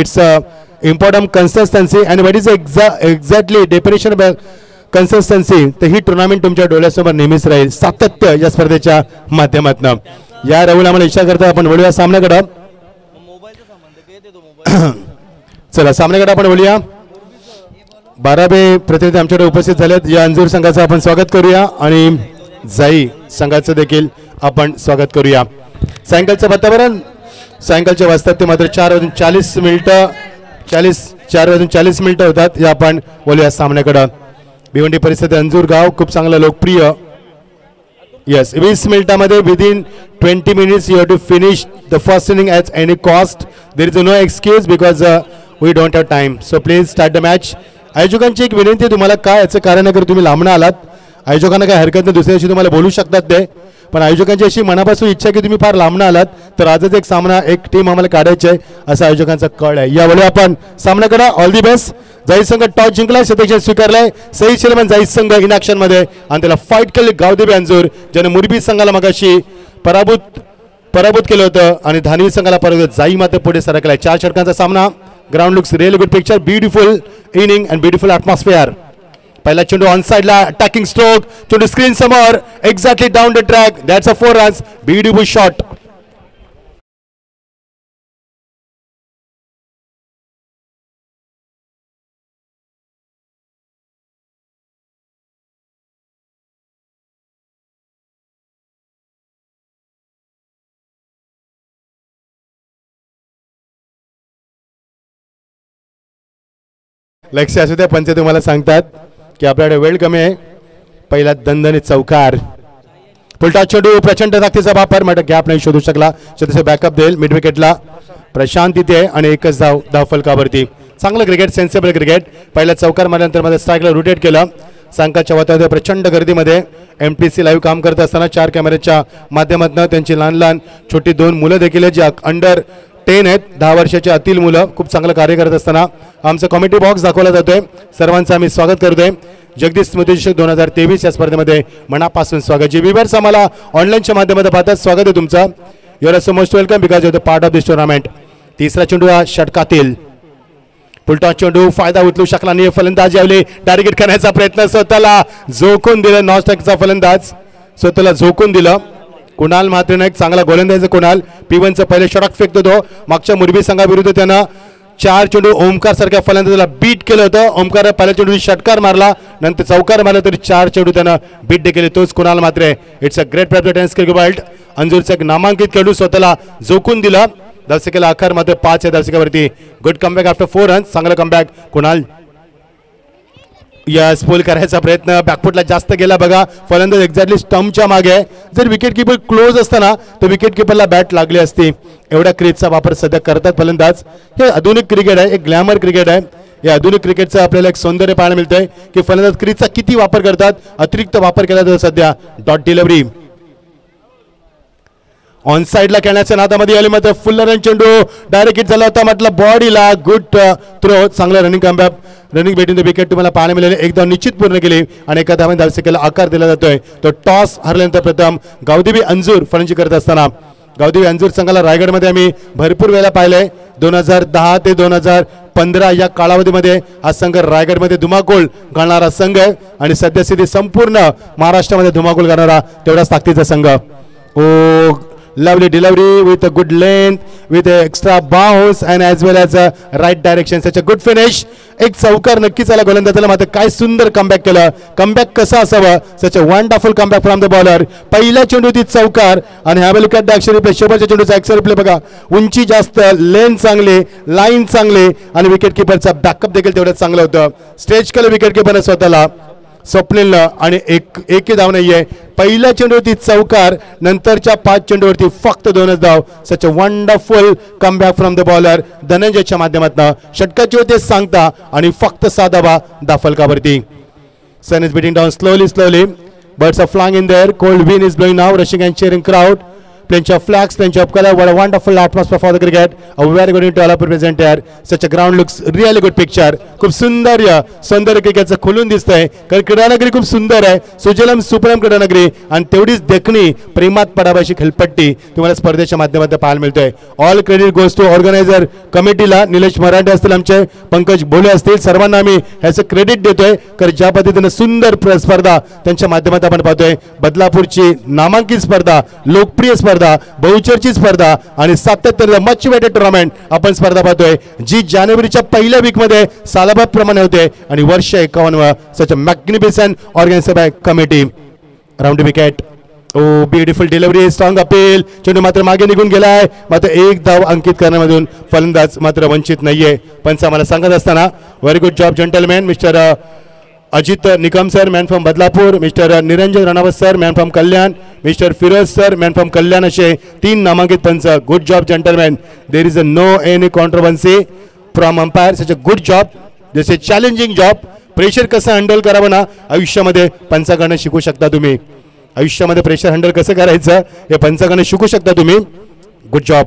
It's important consistency and what is exactly definition of consistency. तर ही tournament तुमच्या डोळ्यासमोर नेहमीच राहील सातत्य या स्पर्धेच्या माध्यमातून. या राहुल आम्हाला इच्छा करता आपण वळूया सामन्याकडे. चला सामन्याकडे आपण वळूया. 12 प्रतिनिधी आमच्याकडे उपस्थित झालेत. या अंजूर संघाचं आपण स्वागत करूया आणि जाई संघाचं देखील आपण स्वागत करूया. सायंकाळचं वातावरण सायंकाळच्या वाजतात ते मात्र 4:40 4:40 होतात. या आपण बोलूया सामन्याकडे. भिवंडी परिस्थिती अंजूर गाव खूप चांगलं लोकप्रिय. येस 20 मिनिटांमध्ये within 20 minutes you have to finish the first inning at any cost. There is no excuse because we don't have time. So please start the match. आयोजकांची एक विनंती तुम्हाला काय याचं कारण आहे की तुम्ही लांबणं आलात. आयोजकांना काय हरकत नाही दुसऱ्या दिवशी तुम्हाला बोलू शकतात ते पण आयोजकांची अशी मनापासून इच्छा की तुम्ही फार लांबणं आलात तर आजच एक सामना एक टीम आम्हाला काढायची आहे असं आयोजकांचा कळ आहे. यावेळी आपण सामन्याकडे ऑल दी बेस्ट. जाई संघ टॉस जिंकलाय शतक स्वीकारलाय. सही शिलमन जाई संघ इन ॲक्शन मध्ये आणि त्याला फाईट केले गावदेवी अंजूर ज्याने मुरबी संघाला मगाशी पराभूत केलं होतं आणि धानवी संघाला पराभूत जाई मात्र पुढे सरकलाय. 4 षटकांचा सामना. Ground looks really good picture. Beautiful inning and beautiful atmosphere. पहिला चेंडू ऑन साइडला अटॅकिंग स्ट्रोक. चेंडू स्क्रीन समोर exactly down the track. That's a 4 runs. Beautiful shot. लक्ष असू द्या पंच तुम्हाला सांगतात की आपल्याकडे वेळ कमी आहे. पहिला दणदणीत चौकार. पुलटा चेंडू प्रचंड ताकदीचा वापर मात्र गॅप नाही शोधू शकला. त्याचे बॅकअप देईल मिड विकेटला प्रशांत तिथे आणि एकच धाव फलकावरती. चांगलं क्रिकेट सेन्सिबल क्रिकेट. पहिला चौकार मारल्यानंतर मध्ये स्ट्राईकला रोटेट केलं. सांकाच्या वातावरणात प्रचंड गर्दीमध्ये MTC लाईव्ह काम करत असताना 4 कॅमेऱ्याच्या माध्यमातून त्यांची लहान छोटी 2 मुलं देखील आहेत जे अंडर 10 आहेत 10 वर्षाच्या आतील मुलं खूप चांगलं कार्य करत असताना आमचा कॉमेडी बॉक्स दाखवला जातोय. सर्वांचं आम्ही स्वागत करतोय. जगदीश स्मृतिचषक 2023 या स्पर्धेमध्ये मनापासून स्वागत. जे व्ह्यूअर्स आम्हाला ऑनलाईनच्या माध्यमातून पाहतात स्वागत आहे तुमचं. You are so most welcome because you are the part of this tournament. तिसरा चेंडू हा षटकातील. पुलटा चेंडू फायदा उचलू शकला नाही. फलंदाज यावेळी टार्गेट करण्याचा प्रयत्न स्वतःला झोकून दिलं. नॉस्टॅकचा फलंदाज स्वतःला झोकून दिलं. कुणाल मात्र एक चांगला गोलंदाज. कुणाल P1चं पहिले षटक फेकतो तो. मागच्या मुरबी संघाविरुद्ध त्यानं 4 चेंडू ओमकार सारख्या फलंदाजाला बीट केलं होतं. ओमकार पहिल्या चेंडू षटकार मारला नंतर चौकार मारला तरी 4 चेंडू त्यानं बीट देखील तोच कुणाल मात्र. It's a great presentation cricket world. अंजूरचं एक नामांकित खेळाडू स्वतःला झोकून दिला. दर्शकाला आकार मात्र 5 आहे दर्शकावरती. Good comeback after 4 runs. चांगला कमबॅक कुणाल. यस पूल करायचा प्रयत्न बॅकफुटला जास्त गेला बघा. फलंदाज एक्झॅक्टली स्टंपच्या मागे. जर विकेट किपर क्लोज असताना तर विकेट किपरला बॅट लागली असती. एवढ्या क्रीजचा वापर सध्या करतात फलंदाज. हे आधुनिक क्रिकेट आहे. एक ग्लॅमर क्रिकेट आहे. या आधुनिक क्रिकेटचं आपल्याला एक सौंदर्य पाहायला मिळतंय की फलंदाज क्रीजचा किती वापर करतात. अतिरिक्त वापर केला जातो सध्या. डॉट डिलिव्हरी ऑन साइडला खेळण्याच्या नादामध्ये आले मात्र फुल रन चेंडू डायरेक्ट हिट झाला होता म्हटलं बॉडीला. Good throw. चांगला running comeback. Running between the wicket तुम्हाला पाहायला मिळाले. एकदा निश्चित पूर्ण केली आणि एका धावाने दर्शकाला आकार दिला जातोय. तो टॉस हरल्यानंतर प्रथम गावदेवी अंजूर फलंदाजी करत असताना गावदेवी अंजूर संघाला रायगडमध्ये आम्ही भरपूर वेळा पाहिलंय. 2010 ते 2015 या कालावधीमध्ये हा संघ रायगडमध्ये धुमाकूळ घालणारा संघ आहे आणि सध्यास्थिती संपूर्ण महाराष्ट्रामध्ये धुमाकूळ घालणारा तेवढाच ताकदीचा संघ. ओ lovely delivery with a good length with a extra bounce and as well as a right direction. such a good finish. एक चौकार नक्कीच आला गोलंदाजाला मात्र काय सुंदर कमबॅक केलं. कमबॅक कसं असावं. such a wonderful comeback from the bowler. पहिल्या चेंडूची चौकार आणि ह्यावेळी कट ॲक्शन रिप्ले. शेवटच्या चेंडूचा ॲक्शन रिप्ले बघा. उंची जास्त लेंथ चांगली लाईन चांगली आणि विकेट किपरचा बॅकअप देखील तेवढंच चांगलं होतं. स्ट्रेच केलं विकेट किपरने स्वतःला स्वप्नीलनं आणि एकही धाव नाहीये. पहिल्या चेंडूवरती चौकार नंतरच्या 5 चेंडूवरती फक्त 2च धाव. Such a wonderful comeback from the bowler धनंजयच्या माध्यमातून. षटकाची होते सांगता आणि फक्त 6 धावा दाफलकावरती. Sun is beating down slowly. Birds are flying in there. Cold wind is blowing now. Rushing and cheering crowd. plenty of flags, plenty of color. What a wonderful atmosphere for the cricket. A very good to all represent here. Such a ground looks really good picture. खूप सुंदर सौंदर्य क्रिकेटचं खोलून दिसतंय. कारण क्रीडानगरी खूप सुंदर आहे, सुजलम सुपरम क्रीडानगरी आणि तेवढीच देखणी प्रेमात पडावायची खेळपट्टी तुम्हाला स्पर्धेच्या माध्यमातून पाहायला मिळतोय. All credit goes to organizer कमिटीला. निलेश मराठे असतील, आमचे पंकज बोले असतील, सर्वांना आम्ही ह्याचं क्रेडिट देतोय. कारण ज्या पद्धतीने सुंदर स्पर्धा त्यांच्या माध्यमातून आपण पाहतोय. बदलापूरची नामांकित स्पर्धा, लोकप्रिय स्पर्धा, बहुचर्चित स्पर्धा आणि सातत्याने मच वेटेड टुर्नामेंट आपण स्पर्धा पाहतोय, जी जानेवारीच्या पहिल्या वीकमध्ये सालाबाद प्रमाणे होते आणि वर्ष 51 such a magnificent organizer by committee. Round wicket. Oh beautiful delivery, strong appeal. चेंडू मात्र मागे निघून गेलाय. मात्र एक धाव अंकित करण्यामधून फलंदाज मात्र वंचित नाहीये. पंच आम्हाला सांगत असताना very good job gentleman. Mister Ajit Nikam sir, man from Badlapur, mister Niranjan Ranawat sir, man from Kalyan, mister Firoz sir, man from Kalyan, असे 3 नामांकित पंच. Good job gentleman. There is a no any controversy from umpire. Such a good job. This is challenging job. Pressure कसं handle करावं ना आयुष्यामध्ये पंचाकडनं शिकू शकता तुम्ही. आयुष्यामध्ये प्रेशर हँडल कसं करायचं हे पंचाकडनं शिकू शकता तुम्ही. Good job.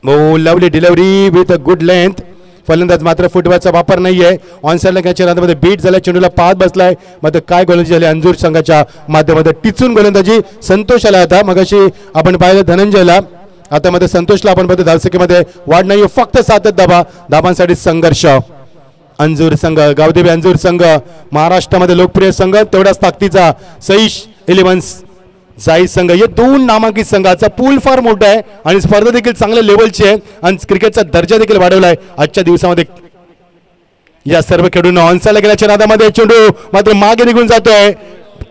Oh lovely delivery with a good length. फलंदाज मात्र फुटबॉलचा वापर नाहीये. ऑनसाइडला कॅचच्या नादामध्ये बीट झाला, चेंडूला पाहत बसलाय. मात्र काय गोलंदाजी झाली अंजूर संघाच्या माध्यमातून. टिचून गोलंदाजी संतोष आला होता. मगाशी आपण पाहिलं धनंजयला, आता मध्ये संतोषला आपण पाहतो. धावसंख्येमध्ये वाढ नाही, फक्त 7 धाबा. धाबांसाठी संघर्ष. अंजूर संघ, गावदेवी अंजूर संघ महाराष्ट्रामध्ये लोकप्रिय संघ, तेवढाच ताकदीचा सईश 11 जाई संघ. हे 2 नामांकित संघाचा पूल फार मोठा आहे आणि स्पर्धा देखील चांगल्या लेवलची आहे आणि क्रिकेटचा दर्जा देखील वाढवलाय आजच्या दिवसामध्ये. या सर्व खेळाडूंना ऑनसाइडला गेल्याच्या नादामध्ये चेंडू मात्र मागे निघून जातोय.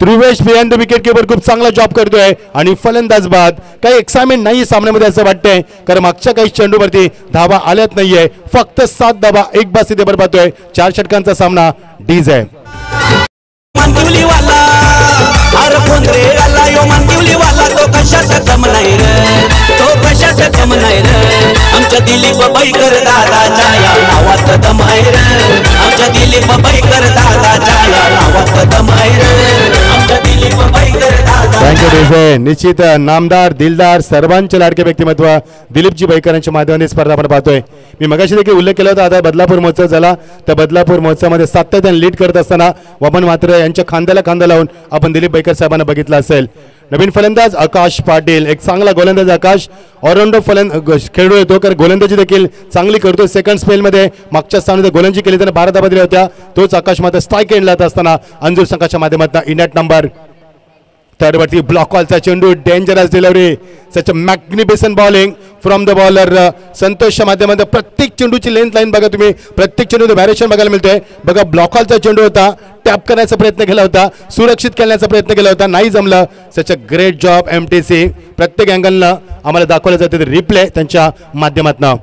Dhruvesh behind the wicket keeper खूप चांगला जॉब करतोय आणि फलंदाज बाद. काही एक्साइटमेंट नाही सामन्यामध्ये असं वाटतंय, कारण मागच्या काही चेंडूवरती धावा आल्यात नाहीये. फक्त 7 धावा, 1 बाद इथे पाहतोय. 4 षटकांचा सामना डीज आहे. तो कशाचा कम नाही रे, तो कशाचा कम नाही रे. आमच्या दिलीप बैकर दादाच्या या नावात दम आहे रे. आमच्या दिलीप बैकर दादाच्या या नावात दम आहे रे. आमच्या दिलीप बैकर दादा. थँक्यू. निश्चित नामदार, दिलदार, सर्वांचे लाडके व्यक्तिमत्व दिलीपजी बैकरांच्या माध्यमाने स्पर्धा आपण पाहतोय. मी मगाशी देखील उल्लेख केला होता, आता बदलापूर महोत्सव झाला. त्या बदलापूर महोत्सवामध्ये सातत्याने लीड करत असताना वामन मात्र यांच्या खांद्याला खांदा लावून आपण दिलीप बैकर साहेबांना बघितलं असेल. नवीन फलंदाज आकाश पाटील, एक चांगला गोलंदाज. आकाश ऑलराऊंडर खेळू येतो, कारण गोलंदाजी देखील चांगली करतो. सेकंड स्पेलमध्ये मागच्या सामन्यात गोलंदाजी केली, त्याने 12 धावा दिल्या होत्या. तोच आकाश मात्र स्ट्राईक एंडला असताना अंजूर संघाच्या माध्यमातून इनॅट नंबर 3 वरती ब्लॉक कॉलचा चेंडू. Dangerous delivery, such a magnificent bowling from the bowler संतोषच्या माध्यमातून. प्रत्येक चेंडूची लेंथ लाईन बघा तुम्ही, प्रत्येक चेंडूचं व्हॅरिएशन बघायला मिळतंय. बघा ब्लॉक कॉलचा चेंडू होता, टॅप करण्याचा प्रयत्न केला होता, सुरक्षित खेळण्याचा प्रयत्न केला होता, नाही जमलं. सच अ ग्रेट जॉब MTC. प्रत्येक अँगलनं आम्हाला दाखवलं जाते रिप्ले त्यांच्या माध्यमातून.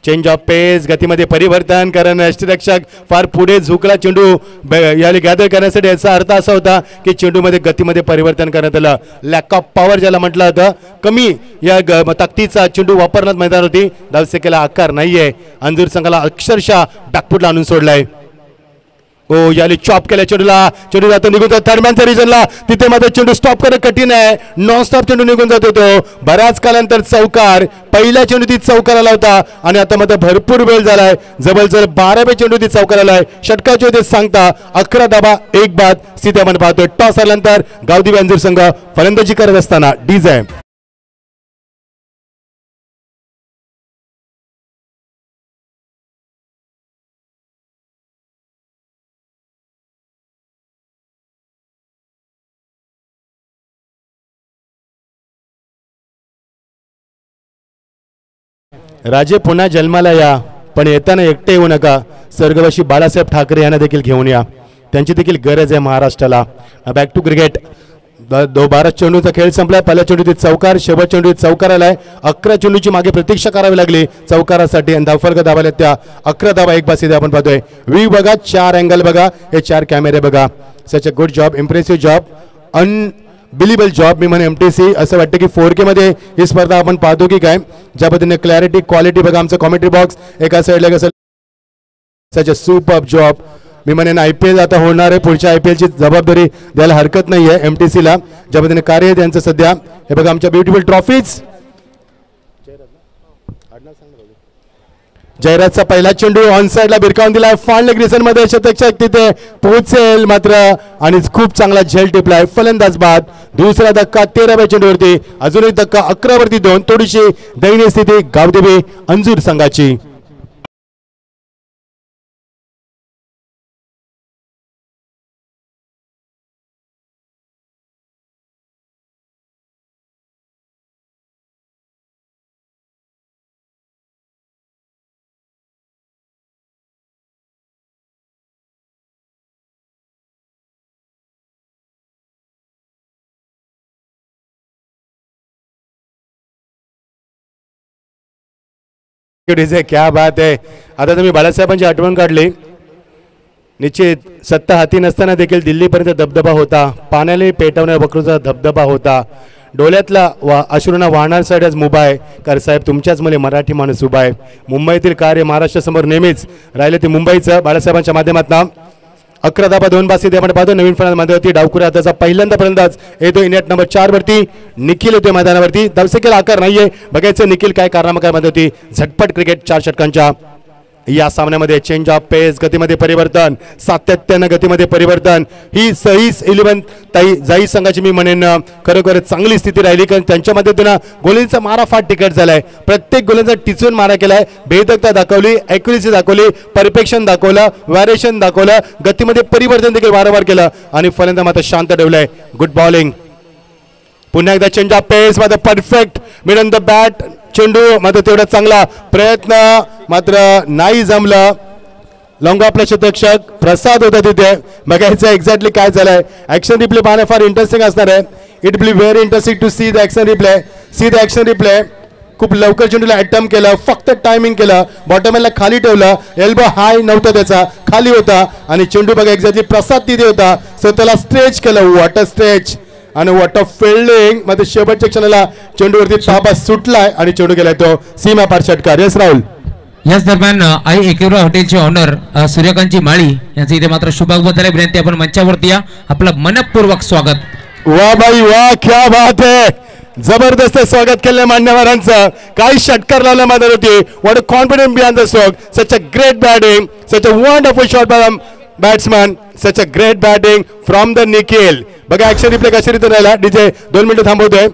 चेंज ऑफ पेस, गतीमध्ये परिवर्तन, कारण यष्टिरक्षक फार पुढे झुकला चेंडू याला गॅदर करण्यासाठी. याचा अर्थ असा होता की चेंडूमध्ये गतीमध्ये परिवर्तन करण्यात आलं. लॅक ऑफ पॉवर ज्याला म्हटलं होतं, कमी या ताकदीचा चेंडू वापरण्यात मैदान होती. धावसंख्येला आकार नाहीये. अंजूर संघाला अक्षरशः बॅकफुटला आणून सोडलाय. ओ याली चॉप केल्या चेंडूला, चेंडू जातो निघून जातो थर्डमॅनच्या रिजनला. तिथे मात्र चेंडू स्टॉप करणं कठीण आहे. नॉन स्टॉप चेंडू निघून जात होतो. बऱ्याच कालानंतर चौकार. पहिल्या चेंडू ती चौकार आला होता आणि आता मात्र भरपूर वेळ झालाय. जवळजवळ 12वे चेंडू ती चौकार आलाय. षटकाचे होते सांगता 11 धावा, 1 बाद. स्थिती आपण पाहतोय. टॉस आल्यानंतर गावदेवी अंजूर संघ फलंदाजी करत असताना डीज आहे. राजे पुन्हा जन्माला या, पण येताना एकटे येऊ नका. स्वर्गवासी बाळासाहेब ठाकरे यांना देखील घेऊन या, त्यांची देखील गरज आहे महाराष्ट्राला. Back to cricket. 12 चेंडूचा खेळ संपला. पहिल्या चेंडूची चौकार, शेवट चेंडू चौकार आलाय. 11 चेंडूची मागे प्रतीक्षा करावी लागली चौकारासाठी आणि धावफलक धावायला त्या 11 धावा, 1 बाद आपण पाहतोय. व्ह्यू बघा, 4 अँगल बघा, हे 4 कॅमेरे बघा. Such a good job, impressive job, believable job. मी म्हणे MTC असं वाटतं की 4K मध्ये ही स्पर्धा आपण पाहतो की काय. ज्या पद्धतीने क्लॅरिटी, क्वालिटी बघा. आमचं कॉमेंट्री बॉक्स एका साईडला कसं. सच अ सुपर्ब जॉब. मी म्हणेन IPL आता होणार आहे. पुढच्या IPL ची जबाबदारी द्यायला हरकत नाही आहे MTC ला. ज्या पद्धतीने कार्य आहे त्यांचं सध्या. हे बघा आमच्या ब्युटिफुल ट्रॉफीज. जयराजचा पहिला चेंडू ऑन साइडला भिरकावून दिलाय फाळ लेग रिजन मध्ये शतक तिथे पोहोचेल मात्र आणि खूप चांगला झेल टिपलाय फलंदाज बाद. दुसरा धक्का 13व्या चेंडूवरती अजून एक धक्का 11 वरती 2. थोडीशी दयनीय स्थिती गावदेवी अंजूर संघाची. क्या बात आहे. आता तुम्ही बाळासाहेबांची आठवण काढली. निश्चित सत्ता हाती नसताना देखील दिल्लीपर्यंत दबदबा होता. पाण्याला पेटवणाऱ्या बकरूचा धबधबा होता. डोळ्यातला अश्रूंना वाहणार साईड आज मुंबई. कार साहेब तुमच्याच मध्ये मराठी माणूस उभा आहे. मुंबईतील कार्य महाराष्ट्रासमोर नेहमीच राहिले ते मुंबईचं. बाळासाहेबांच्या माध्यमातून 11 धाबा 2 बासी आपण पाहतो. नवीन फलंदाज होती डावकुऱ्या हाताचा पहिल्यांदा फलंदाज येतो नेट नंबर 4 वरती. निखिल येतोय मैदानावरती. धावसंख्येला आकार नाहीये. बघायचं निखिल काय कारनामा काय मध्ये होती. झटपट क्रिकेट 4 षटकांच्या या सामन्यामध्ये चेंज ऑफ पेस गतीमध्ये परिवर्तन सातत्यानं गतीमध्ये परिवर्तन. ही सहीच 11 ताई जाई संघाची मी म्हणेन खरोखर चांगली स्थिती राहिली कारण त्यांच्या मदतीनं गोलींचा मारा फार तिकट झालाय. प्रत्येक गोलींचा टिचून मारा केलाय. भेदकता दाखवली ॲक्युरेसी दाखवली परफेक्शन दाखवलं व्हॅरिएशन दाखवलं गतीमध्ये परिवर्तन देखील वारंवार केलं आणि फलंदाज मात्र शांत ठेवलंय. Good bowling. पुन्हा एकदा चेंज ऑफ पेस मध्ये perfect mid on the bat चेंडू मात्र तेवढा चांगला प्रयत्न मात्र नाही जमलं. लॉंग ऑफला शतक प्रसाद होता तिथे. बघायचं एक्झॅक्टली काय झालंय. ऍक्शन रिप्ले पाहणं फार इंटरेस्टिंग असणार आहे. It will be very interesting to see the action replay. See the action replay. खूप लवकर चेंडूला अटेम्प्ट केलं फक्त टायमिंग केलं बॉटमला खाली ठेवलं. एल्बो हाय नव्हता त्याचा खाली होता आणि चेंडू बघा एक्झॅक्टली प्रसाद तिथे होता. सो त्याला स्ट्रेच केलं. वॉटर स्ट्रेच आणि वॉटर फिल्डिंग मध्ये शेवटच्या क्षणाला चेंडूवरती ताबा सुटलाय आणि चेंडू गेलाय तो सीमा पार षटकार. यस राहुल. याच दरम्यान आई एकेरा हॉटेलचे ऑनर सूर्यकांतजी माळी यांचं इथे मात्र शुभागमताला विनंती आपण मंचावरती या. आपलं मनपूर्वक स्वागत. वा बाई वा क्या बात आहे. जबरदस्त स्वागत केलं मान्यवरांचं. काही षटकार लावला मात्र होती. What a confidence behind the stroke. Such a great batting such a wonderful shot bye batsman such a great batting from the Nikhil. बघा ऍक्शन रिप्ले कशा रीती राहिला. डीजे 2 मिनिटं थांबवतोय.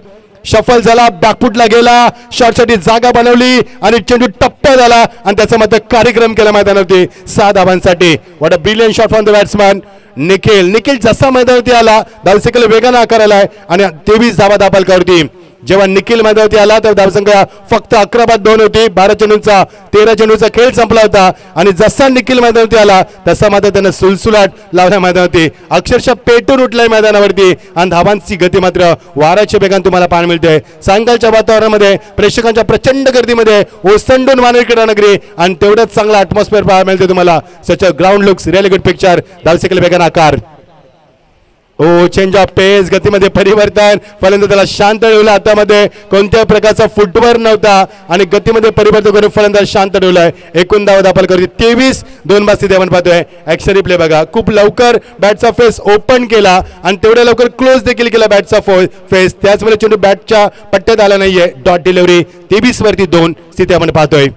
शफल झाला बॅकफुटला गेला शॉटसाठी जागा बनवली आणि चेंडू टप्पा झाला आणि त्याचा मात्र कार्यक्रम केला मैदानावरती 6 धावांसाठी. What a brilliant shot from the batsman Nikhil. Nikhil जसा मैदानावरती आला धावसंख्येला वेगानं आकार आलाय आणि 23 धावा दाबालकावरती. जेव्हा निखिल मैदानावरती आला तर धावसंख्या फक्त 11 बाद 2 होती. 12 चेंडूंचा 13 चेंडूचा खेळ संपला होता आणि जसा निखिल मैदानावरती आला तसा मात्र त्यानं सुलसुलाट लावल्या मैदानावरती. अक्षरशः पेटून उठलाय मैदानावरती आणि धावांची गती मात्र वाऱ्याच्या वेगाने तुम्हाला पाहायला मिळते. सायंकाळच्या वातावरणामध्ये प्रेक्षकांच्या प्रचंड गर्दीमध्ये ओसंडून वानर क्रीडा नगरी आणि तेवढंच चांगला अॅटमॉस्फिअर पाहायला मिळते तुम्हाला. Such a ground looks really good picture. धावसंख्येला वेगाने आकार. ओ चेंज ऑफ पेस गतीमध्ये परिवर्तन. फलंदाज त्याला शांत ठेवला. हातामध्ये कोणत्याही प्रकारचा फुटवर नव्हता आणि गतीमध्ये परिवर्तन करून फलंदाज शांत ठेवलाय. एकूण धावा दाखल करते 23 2 बास्ती आपण पाहतोय. ऍक्शन रिप्ले बघा. खूप लवकर बॅटचा फेस ओपन केला आणि तेवढ्या लवकर क्लोज देखील केला बॅटचा फेस. त्याचमुळे चेंडू बॅटच्या पट्ट्यात आला नाहीये. डॉट डिलिव्हरी 23 वरती 2 स्थिती आपण पाहतोय.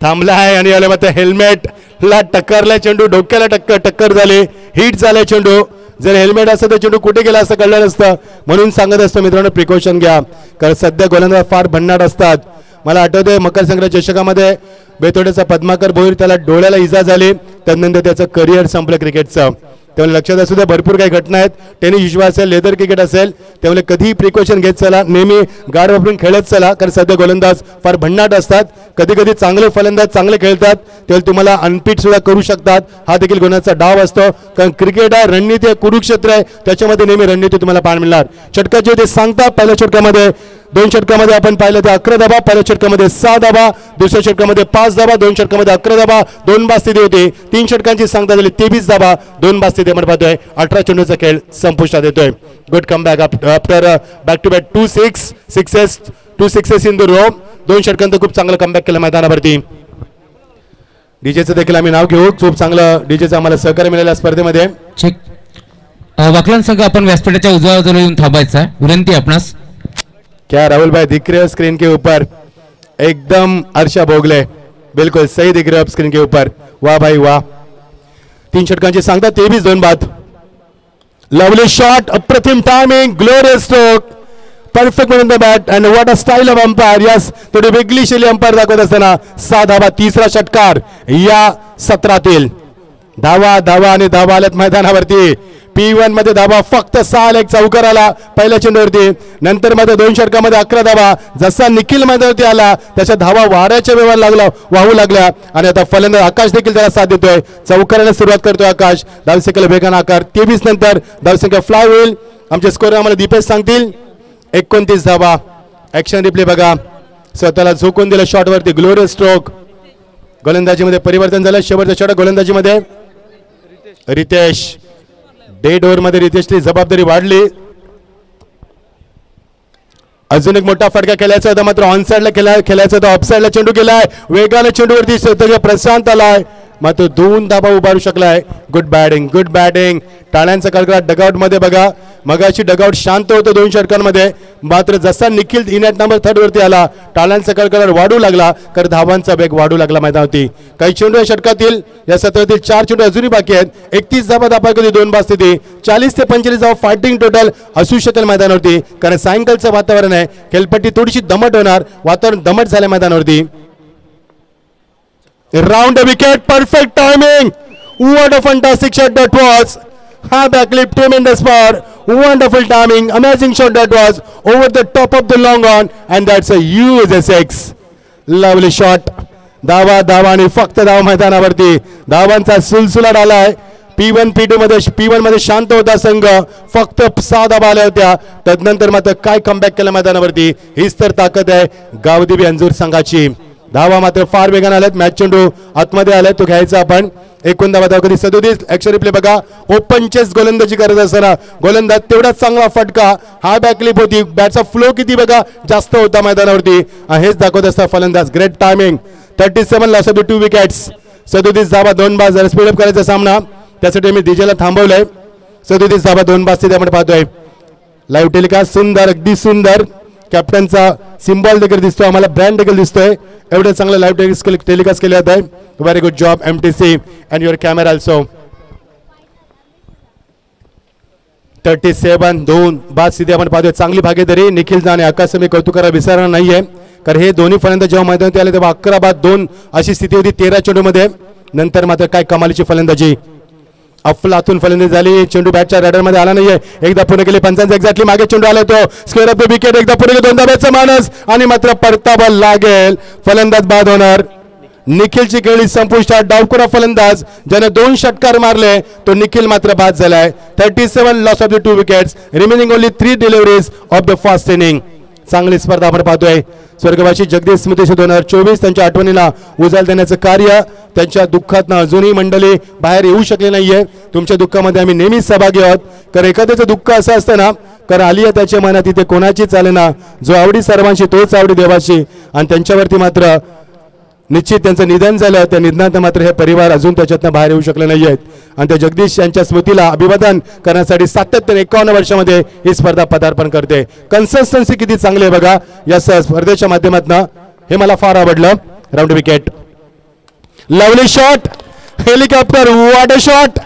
थांबला आहे आणि आले मात्र हेल्मेट ला टक्करला चेंडू. डोक्याला टक्कर झाली. हिट झालाय चेंडू. जर हेल्मेट असतं तर चेंडू कुठे गेला असं कळलं नसतं. म्हणून सांगत असतो मित्रांनो प्रिकॉशन घ्या कारण सध्या गोलंदाज फार भन्नाट असतात. मला आठवतंय मकर संक्रांत चषकामध्ये बेतोड्याचा पद्माकर भोईर त्याला डोळ्याला इजा झाली. त्यानंतर त्याचं करिअर संपलं क्रिकेटचं. त्यामुळे लक्षात असू द्या भरपूर काही घटना आहेत. टेनिस विश्व असेल लेदर क्रिकेट असेल त्यामुळे कधीही प्रिकॉशन घेत चला. नेहमी गार्ड वापरून खेळत चला कारण सध्या गोलंदाज फार भन्नाट असतात. कधी कधी चांगले फलंदाज चांगले खेळतात त्यावेळी तुम्हाला अनपीट सुद्धा करू शकतात. हा देखील गुणाचा डाव असतो कारण क्रिकेट आहे रणनीती आहे कुरुक्षेत्र आहे त्याच्यामध्ये नेहमी रणनीती तुम्हाला पाहायला मिळणार. षटकाचे ते सांगता पहिल्या षटकामध्ये 2 षटकामध्ये आपण पाहिलं तर 11 धाबा. पहिल्या षटकामध्ये 6 धाबा. दुसऱ्या षटकामध्ये 5 धाबा. 2 षटकामध्ये 11 धाबा 2 बाद स्थिती होती. 3 षटकांची सांगता झाली 23 धाबा 2 बाद स्थिती आपण पाहतोय. 18 चेंडूचा खेळ संपुष्टात येतोय. Good come back after back to back 2 sixes in the row. 2 षटकांत खूप चांगलं कमबॅक केलं मैदानावरती. डीजेचं देखील आम्ही नाव घेऊ. खूप चांगलं डीजेचं आम्हाला सहकार्य मिळालं स्पर्धेमध्ये. वाकलन संघ आपण व्यासपीठाच्या उजव्या बाजूला येऊन थांबायचा विनंती आपणास. क्या राहुल भाई दिख रहे हो स्क्रीन के ऊपर एकदम अर्षा भोगले. बिल्कुल सही दिख रहे हो आप स्क्रीन के ऊपर, वाह भाई वाह. 3 षटकांची सांगता 23 2 बाद. लवली शॉट, अप्रतिम timing, glorious stroke, perfect in the bat and what a style of umpire. Yes, थोडी वेगळी शैली अंपायर दाखवत असताना 6 धावा, तिसरा षटकार या सत्रातील. धावा धावा आणि धावा आल्यात मैदानावरती. P1 मध्ये धावा फक्त 6 एक चौकार आला पहिल्या चेंडूवरती. नंतर मध्ये 2 षटकामध्ये 11 धावा. जसा निखिल मैदानावरती आला त्याच्या धावा वाऱ्याच्या वेगाने वाहू लागल्या आणि आता फलंदाज आकाश देखील त्याला साथ देतोय. चौकाराने सुरुवात करतोय आकाश. धावसंख्येला वेगाने आकार. 23 नंतर धावसंख्या फ्लाय होईल. आमचे स्कोर आम्हाला दीपेश सांगतील. 29 धावा. ऍक्शन रिप्ले बघा. स्वतःला झोकून दिलं शॉट वरती, ग्लोरियस स्ट्रोक. गोलंदाजीमध्ये परिवर्तन झालं. शेवटच्या षटक गोलंदाजीमध्ये रितेश. डेड ओव्हर मध्ये रितेशची जबाबदारी वाढली. अजून एक मोठा फटका खेळायचा होता, मात्र ऑन साइडला खेळायचा होता. ऑफ साइडला चेंडू गेलाय. वेगाने चेंडूवरती प्रशांत आलाय, मात्र 2 धाबा उभारू शकलाय. Good batting, good batting. टाळ्यांचा कडकडाट डगआउट मध्ये बघा. मगाशी डगआउट शांत होतं 2 षटकांमध्ये, मात्र जसा निखिल इनॅट नंबर 3 वरती आला टाळ्यांचा कडकडाट वाढू लागला, तर धावांचा वेग वाढू लागला मैदानावरती. काही चेंडू या षटकातील या सत्रातील 4 चेंडू अजूनही बाकी आहेत. 31 धाबा दाबायला 2 बाद स्थिती. 40 ते 45 धावा फायटिंग टोटल असू शकेल मैदानावरती, कारण सायंकाळचं वातावरण आहे. खेळपट्टी थोडीशी दमट होणार, वातावरण दमट झालं मैदानावरती. Round a wicket, perfect timing. What a fantastic shot that was. High backlip, tremendous power. Wonderful timing, amazing shot that was over the top of the long on, and that's a huge 6. Lovely shot. धावा धावा आणि फक्त धावा मैदानावरती. धावांचा सुलसुलाट आलाय. P1 मध्ये शांत होता संघ. फक्त 6 धावा आल्या होत्या. तदनंतर मात्र काय कमबॅक केलं मैदानावरती. हीच तर ताकद आहे गावदेवी अंजूर संघाची. धावा मात्र फार वेगाने आल्यात. मॅच चेंडू आतमध्ये आलाय, तो घ्यायचा आपण. 1 धावा धाव कधी 37. ऍक्शन रिप्ले बघा. ओपन चेस गोलंदाजी करत असताना गोलंदाज तेवढाच चांगला फटका. हा बॅकलिप होती. बॅटचा फ्लो किती बघा जास्त होता मैदानावरती. हेच दाखवत असता फलंदाज. Great timing. 37 loss of the 2 wickets. 37 धावा 2 बाद. जरा स्पीडअप करायचा सामना, त्यासाठी मी डीजेला थांबवलंय. 37 धावा 2 बाद स्थिती आपण पाहतोय. लाईव्ह टेलिकास्ट सुंदर, अगदी सुंदर. कॅप्टनचा सिम्बॉल देखील दिसतोय आम्हाला, ब्रँड देखील दिसतोय. एवढं चांगलं लाईव्ह टेलिकास्ट केले जात आहे. Very good job MTC and your camera also. 37 2 बाद स्थिती आपण पाहतोय. चांगली भागीदारी निखिल आणि आकाश मी कौतुक करायला विसरणार नाहीये, कारण हे दोन्ही फलंदाज जेव्हा मैदानात आले तेव्हा 11 बाद 2 अशी स्थिती होती 13 चेंडू मध्ये. नंतर मात्र काय कमालीची फलंदाजी. अफलातून फलंदाजी झाली. चेंडू बॅटच्या रॅडर मध्ये आला नाहीये. एकदा पुढे गेले 55 एक्झॅक्टली मागे चेंडू आला तो. Square of the wicket. एकदा पुढे गेले 2 धाब्याचा मानस आणि मात्र परता बॉल लागेल. फलंदाज बाद होणार. निखिलची खेळी संपुष्टात. डावखुरा फलंदाज ज्याने 2 षटकार मारले तो निखिल मात्र बाद झालाय. 37 loss of the 2 wickets. Remaining only 3 deliveries of the first inning. चांगली स्पर्धा आपण पाहतोय. स्वर्गवासी जगदीश स्मृती 2024 त्यांच्या आठवणीला उजाळ देण्याचं कार्य. त्यांच्या दुःखातनं अजूनही मंडळी बाहेर येऊ शकले नाहीये. तुमच्या दुःखामध्ये आम्ही नेहमीच सहभागी आहोत, कारण एखाद्याचं दुःख असं असतं ना, कारण आली आहे त्याच्या मनात इथे कोणाची चालेना. जो आवडी सर्वांशी तोच आवडी देवाशी. आणि त्यांच्यावरती मात्र निश्चित त्यांचं निधन झालं. त्या निधनात मात्र हे परिवार अजून त्याच्यातनं बाहेर येऊ शकले नाही आहेत. आणि त्या जगदीश यांच्या स्मृतीला अभिवादन करण्यासाठी सातत्याने 51 वर्षामध्ये ही स्पर्धा पदार्पण करते. कन्सिस्टन्सी किती चांगली आहे बघा या स्पर्धेच्या माध्यमातून. हे मला फार आवडलं. Round wicket. Lovely shot. Helicopter. What a shot.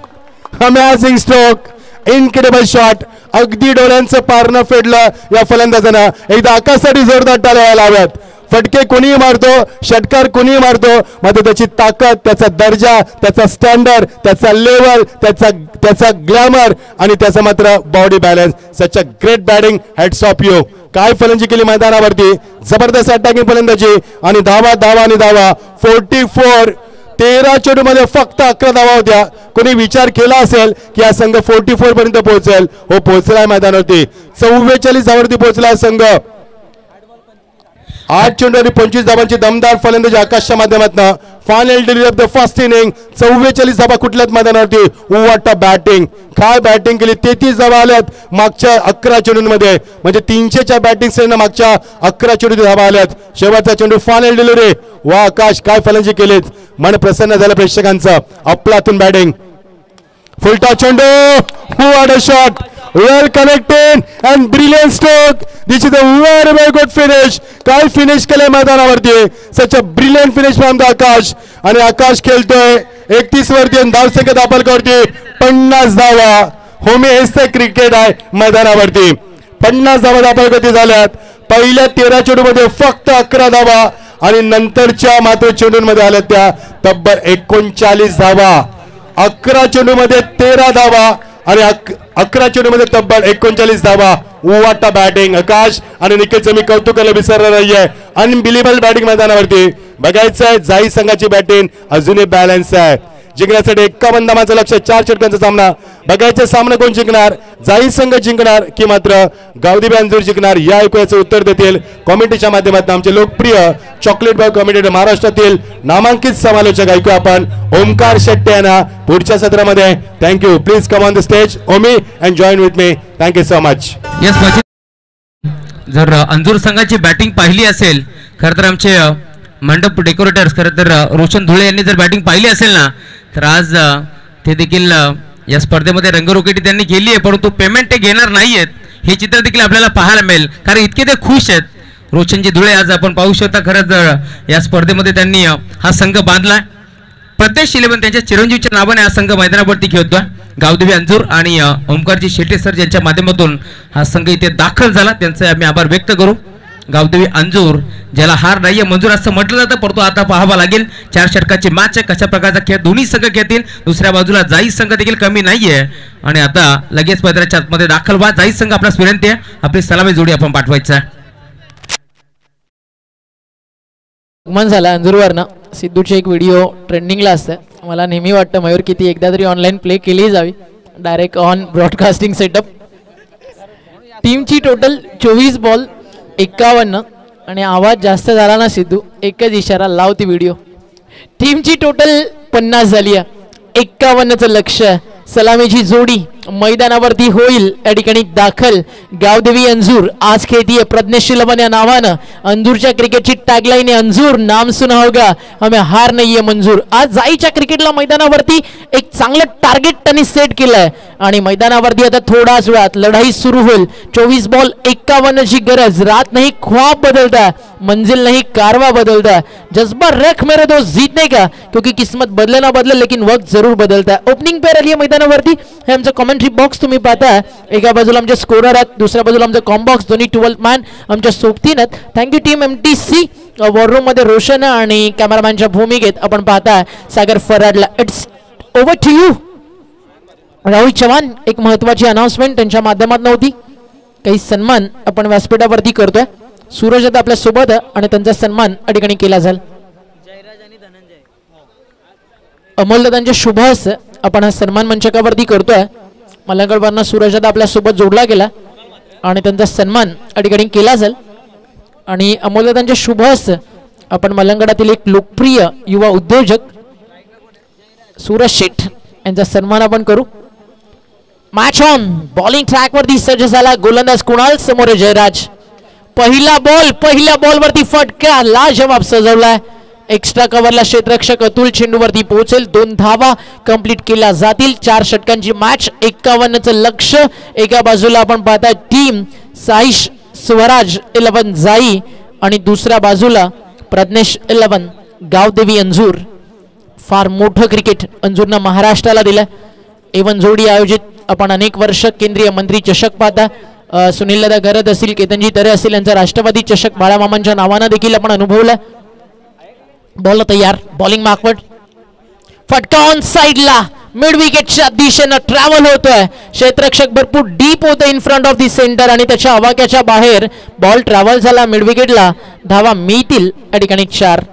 Amazing stroke. Incredible shot. अगदी डोळ्यांचं पारणं फेडलं या फलंदाजानं. एकदा आकाशासाठी जोरदार टाळ्या लावत. फटके कोणीही मारतो, षटकार कोणीही मारतो, मात्र त्याची ताकद, त्याचा दर्जा, त्याचा स्टँडर्ड, त्याचा लेवल, त्याचा ग्लॅमर आणि त्याचा मात्र body balance. Such a great batting. Hats off you. काय फलंदाजी केली मैदानावरती. जबरदस्त अटॅकिंग फलंदाजी आणि धावा धावा आणि धावा. 44. 13 चेंडूमध्ये फक्त 11 धावा होत्या. कोणी विचार केला असेल की हा संघ 44 पर्यंत पोहोचेल. हो, पोहोचलाय मैदानावरती. 44 धावावरती पोहोचला संघ. 8 चेंडू आणि 25 धावांची दमदार फलंदाजी आकाशच्या माध्यमातून. Final delivery of the first inning. 44 धावा कुठल्याच मैदानावरती. What a batting. काय बॅटिंग केली. 33 धावा आल्यात मागच्या 11 चेंडूंमध्ये. म्हणजे 300च्या बॅटिंग श्रेणीने मागच्या 11 चेंडू धावा आल्यात. शेवटचा चेंडू फायनल डिलिव्हरी. वा आकाश, काय फलंदाजी केलीत. मन प्रसन्न झालं प्रेक्षकांचं. अफलातून बॅटिंग. फुलटा चेंडू. What a shot. well connected and brilliant stroke. This is a very good finish. काय फिनिश केलंय मैदानावरती. Such a brilliant finish from the आकाश. आणि आकाश खेळतोय 31 वरती धावसंख्या दाखल करते 50 धावा. होमी हेच ते क्रिकेट आहे मैदानावरती. 50 धावा दाखल करते झाल्यात. पहिल्या 13 चेंडूमध्ये फक्त 11 धावा आणि नंतरच्या मात्र चेंडूंमध्ये आल्या त्या तब्बल 39 धावा. 11 चेंडूमध्ये 13 धावा आणि 11 चेंडूमध्ये तब्बल 39 धावा. वाटा बॅटिंग आकाश आणि निखिलचं मी कौतुक करायला विसरणार नाहीये. अनबिलिव्हेबल बॅटिंग मैदानावरती बघायचं आहे. जाई संघाची बॅटिंग अजूनही बॅलन्स आहे. जिंकण्यासाठी 51 धावांचं लक्ष 4 षटकांचा सामना. बघायचं सामना कोण जिंकणार. जाई संघ जिंकणार की मात्र गावदेवी अंजूर जिंकणार या ऐकूयाचं उत्तर देतील कॉमेंट्रीच्या माध्यमातून आमचे लोकप्रिय चॉकलेट बॉय कॉमेंटेटर महाराष्ट्रातील नामांकित समालोचक ऐकूया आपण ओमकार शेट्टे यांना पुढच्या सत्रामध्ये. Thank you. Please come on the stage Omi and join with me. Thank you so much. जर अंजूर संघाची बॅटिंग पाहिली असेल खरं तर आमचे मंडप डेकोरेटर्स खरं तर रोशन धुळे यांनी जर बॅटिंग पाहिली असेल ना तर आज ते देखील या स्पर्धेमध्ये रंगरोगटी त्यांनी केली आहे. परंतु पेमेंट ते घेणार नाहीयेत हे चित्र देखील आपल्याला पाहायला मिळेल कारण इतके ते खुश आहेत. रोशनजी धुळे आज आपण पाहू शकता खरंच या स्पर्धेमध्ये त्यांनी हा संघ बांधला. प्रदेश 11 त्यांच्या चिरंजीवच्या नावाने हा संघ मैदानावरती खेळतोय. गावदेवी अंजूर आणि ओमकारजी शेट्टे सर यांच्या माध्यमातून हा संघ इथे दाखल झाला. त्यांचे आम्ही आभार व्यक्त करू. गावदेवी अंजूर ज्याला हार नाहीये मंजूर असं म्हटलं जातं परंतु आता पाहावा लागेल 4 षटकाची मॅच आहे. कशा प्रकारचा खेळ दोन्ही संघ खेळतील. दुसऱ्या बाजूला जाई संघ देखील कमी नाहीये आणि आता लगेच मैदानाच्या आतमध्ये दाखल व्हा. जाई संघ आपल्यास विनंती आहे आपली सलामी जोडी आपण पाठवायचा आहे. मन झाला अंजूरवरनं सिद्धूची एक व्हिडिओ ट्रेंडिंगला असते. मला नेहमी वाटतं मयूर किती एकदा तरी ऑनलाईन प्ले केली जावी डायरेक्ट ऑन ब्रॉडकास्टिंग सेटअप. टीमची टोटल 24 बॉल 51 आणि आवाज जास्त झाला ना सिद्धू एकच इशारा लाव ती व्हिडिओ. टीमची टोटल 50 झाली आहे. 51चं लक्ष. सलामीची जोडी मैदानावरती होईल या ठिकाणी दाखल. गावदेवी अंजूर आज खेळतीये प्रज्ञेश शिलवन या नावानं. अंजूरच्या क्रिकेटची टॅगलाईन आहे अंजूर नाम सुना होगा हमें हार नाहीये मंजूर. आज जाईच्या क्रिकेटला मैदानावरती एक चांगलं टार्गेट त्यांनी सेट केलंय आणि मैदानावरती आता थोडाच वेळात लढाई सुरू होईल. 24 बॉल 51ची गरज. रात नहीं ख्वाब बदलता मंजिल नहीं कारवा बदलता. जज्बा रख मेरे दोस्त जीतने का क्योंकि किस्मत बदले ना बदले लेकिन वक्त जरूर बदलता है. ओपनिंग पेयर आली मैदानावरती. हे आमचं कॉमेंट्री बॉक्स तुम्ही पाहताय. एका बाजूला आमचे स्कोरर आहेत दुसऱ्या बाजूला आमचे कॉम बॉक्स दोन्ही 12th मॅन आमच्या सोबतीन आहेत. Thank you team MTC. वॉररूम मध्ये रोशन आणि कॅमेरामॅनच्या भूमिकेत आपण पाहताय सागर फराडला. It's over to you Rahul Chavan. एक महत्वाची अनाउन्समेंट त्यांच्या माध्यमातून होती. काही सन्मान आपण व्यासपीठावरती करतोय. सूरज आता आपल्या सोबत आणि त्यांचा सन्मान या ठिकाणी केला जाईल. अमोलदादांचे शुभ हस्त आपण हा सन्मान मंचकावरती करतोय. मलंगडवरनं सूरज दादा आपल्या सोबत जोडला गेला आणि त्यांचा सन्मान या ठिकाणी केला जाईल. आणि अमोलदादांचे शुभ हस्त आपण मलंगडातील एक लोकप्रिय युवा उद्योजक सूरज शेठ यांचा सन्मान आपण करू. Match on. बॉलिंग ट्रॅक वरती सज्ज झाला गोलंदाज कुणाल. समोर जयराज. पहिला बॉल वरती फटका लाजवाब सजवलाय. एक्स्ट्रा कव्हरला क्षेत्ररक्षक अतुल चेंडूवरती पोहोचेल. 2 धावा कंप्लीट केल्या जातील. 4 षटकांची मॅच. 51चं लक्ष. एका बाजूला आपण पाहताय टीम साईश स्वराज 11 जाई आणि दुसऱ्या बाजूला प्रज्ञेश 11 गावदेवी अंजूर. फार मोठं क्रिकेट अंजूरनं महाराष्ट्राला दिलं. A1 जोडी आयोजित आपण अनेक वर्ष केंद्रीय मंत्री चषक पाहता. सुनील दादा गरज असतील केतनजी तरे असतील यांचा राष्ट्रवादी चषक बाळामामांच्या नावानं देखील आपण अनुभवला. बॉल तयार. बॉलिंग मार्कवर्ड. फटका ऑन साइडला मिड विकेटच्या दिशेनं ट्रॅव्हल होतोय. क्षेत्ररक्षक भरपूर डीप होतं in front of the centre आणि त्याच्या आवाक्याच्या बाहेर बॉल ट्रॅव्हल झाला मिड विकेटला. धावा मिळतील या ठिकाणी 4.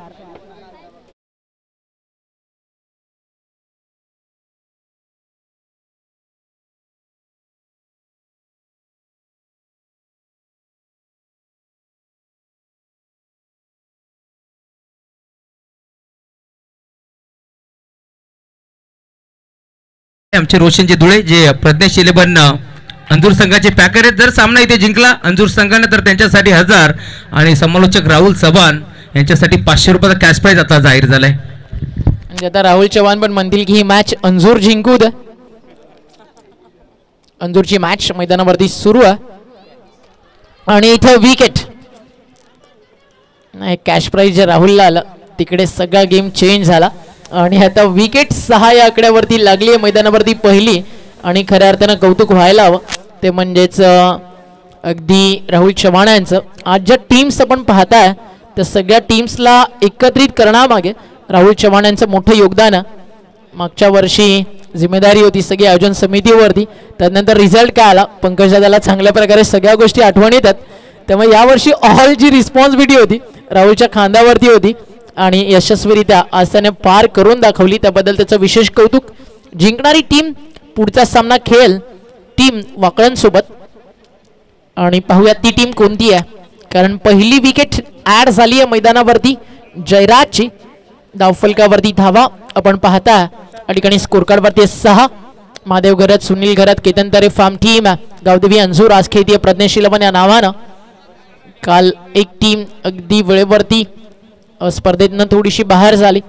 आमचे रोशनजी धुळे जे प्रज्ञेश 11 अंजूर संघाचे पॅकर आहेत. जर सामना इथे जिंकला अंजूर संघाने तर त्यांच्यासाठी 1000 आणि समालोचक राहुल चव्हाण यांच्यासाठी 500 रुपयाचा कॅश प्राइज आता जाहीर झालाय. आता राहुल चव्हाण पण म्हणतील की ही मॅच अंजूर जिंकू दे. अंजूरची मॅच मैदानावरती सुरू आहे आणि इथं विकेट नाही, कॅश प्राइज जे राहुलला आलं तिकडे सगळा गेम चेंज झाला आणि आता विकेट 6 या आकड्यावरती लागली आहे मैदानावरती पहिली. आणि खऱ्या अर्थानं कौतुक व्हायला हवं ते म्हणजेच अगदी राहुल चव्हाण यांचं. आज ज्या टीम्स आपण पाहताय त्या सगळ्या टीम्सला एकत्रित करण्यामागे राहुल चव्हाण यांचं मोठं योगदान आहे. मागच्या वर्षी जिम्मेदारी होती सगळी आयोजन समितीवरती, त्यानंतर रिझल्ट काय आला पंकजदादाला चांगल्या प्रकारे सगळ्या गोष्टी आठवण येतात. त्यामुळे यावर्षी ऑल जी रिस्पॉन्सिबिलिटी होती राहुलच्या खांद्यावरती होती आणि यशस्वीरित्या आज त्याने पार करून दाखवली. त्याबद्दल त्याचं विशेष कौतुक. जिंकणारी टीम पुढचा सामना खेळेल टीम वाकळणसोबत आणि पाहूया ती टीम कोणती आहे. कारण पहिली विकेट ॲड झाली आहे मैदानावरती जयराजची. धावफलकावरती धावा आपण पाहता या ठिकाणी स्कोर कार्डवरती 6. महादेव घरात, सुनील घरात, केतन तारे फार्म टीम, गावदेवी अंजूर आज खेळतीये प्रज्ञेश 11 या नावानं. काल एक टीम अगदी वेळेवरती स्पर्धेतनं थोडीशी बाहेर झाली.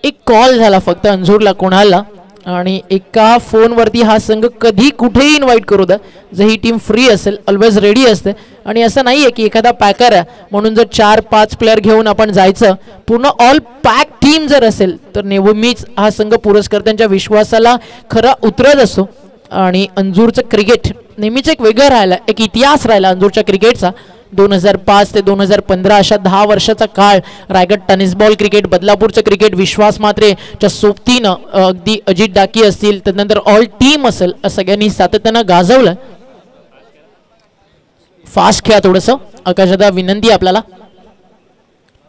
एक कॉल झाला फक्त अंजूरला कोणाला आणि एका फोनवरती हा संघ कधी कुठेही इन्व्हाइट करू द्या, जर ही टीम फ्री असेल ऑलवेज रेडी असते. आणि असं नाही आहे की एखादा पॅकर आहे म्हणून जर 4-5 प्लेअर घेऊन आपण जायचं. पूर्ण ऑल पॅक टीम जर असेल तर नेहमीच हा संघ पुरस्कर्त्यांच्या विश्वासाला खरा उतरत असतो. आणि अंजूरचं क्रिकेट नेहमीच एक वेगळं राहिलं, एक इतिहास राहिला अंजूरच्या क्रिकेटचा. 2005 ते 2015 अशा 10 वर्षाचा काळ रायगड टेनिस बॉल क्रिकेट, बदलापूरचं क्रिकेट विश्वास मात्रेच्या सोबतीनं अगदी अजित डाकी असतील, त्यानंतर ऑल टीम असेल सगळ्यांनी सातत्यानं गाजवलं. फास्ट खेळा थोडंसं आकाशदा, विनंती आपल्याला.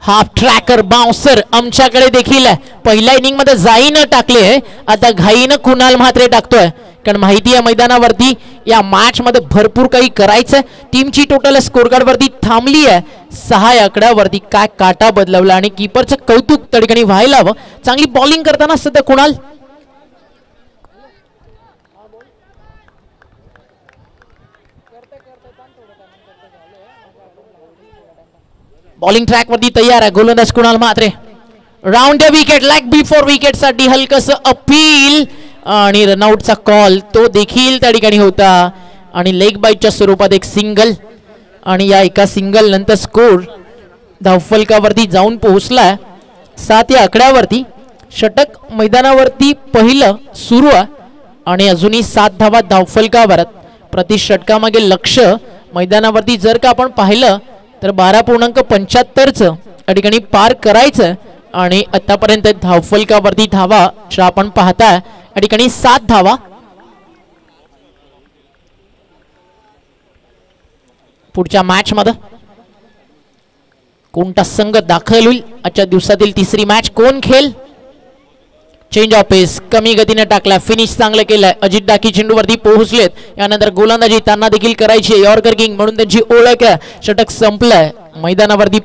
हाफ ट्रॅकर बाउन्सर आमच्याकडे देखील आहे. पहिल्या इनिंग मध्ये जाईनं टाकले, आता घाईनं कुणाल म्हात्रे टाकतोय. कारण माहिती आहे मैदानावरती या मॅच मध्ये भरपूर काही करायचंय. टीमची टोटल स्कोर कार्ड वरती थांबली आहे 6 आकड्यावरती. काय काटा बदलवला आणि कीपरचं कौतुक त्या ठिकाणी व्हायला हवं. चांगली बॉलिंग करताना सध्या कुणाल बॉलिंग ट्रॅक वरती तयार आहे. गोलंदाज Kunal Mhatre. Round the wicket, leg before wicket साठी हलकस अपील आणि रनआउटचा कॉल तो देखील त्या ठिकाणी होता. आणि लेग बाईटच्या स्वरूपात एक सिंगल आणि या एका सिंगल नंतर स्कोर धावफलकावरती जाऊन पोहोचलाय 7 या आकड्यावरती. षटक मैदानावरती पहिलं सुरू आहे आणि अजूनही 7 धावा धावफलकावर. प्रति षटकामागे लक्ष मैदानावरती जर का आपण पाहिलं तर 12.75चं या ठिकाणी पार करायचं. आणि आतापर्यंत धावफलकावरती धावा ज्या आपण पाहताय या ठिकाणी 7 धावा. पुढच्या मॅच मध्ये कोणता संघ दाखल होईल? आजच्या दिवसातील तिसरी मॅच कोण खेळ? चेंज ऑफ पेस कमी गतीने टाकला, फिनिश चांगलं केलंय. अजित डाकी चेंडूवरती पोहोचलेत. यानंतर गोलंदाजी त्यांना देखील करायची. यॉर्कर किंग म्हणून त्यांची ओळख आहे. षटक संपलंय मैदानावरती.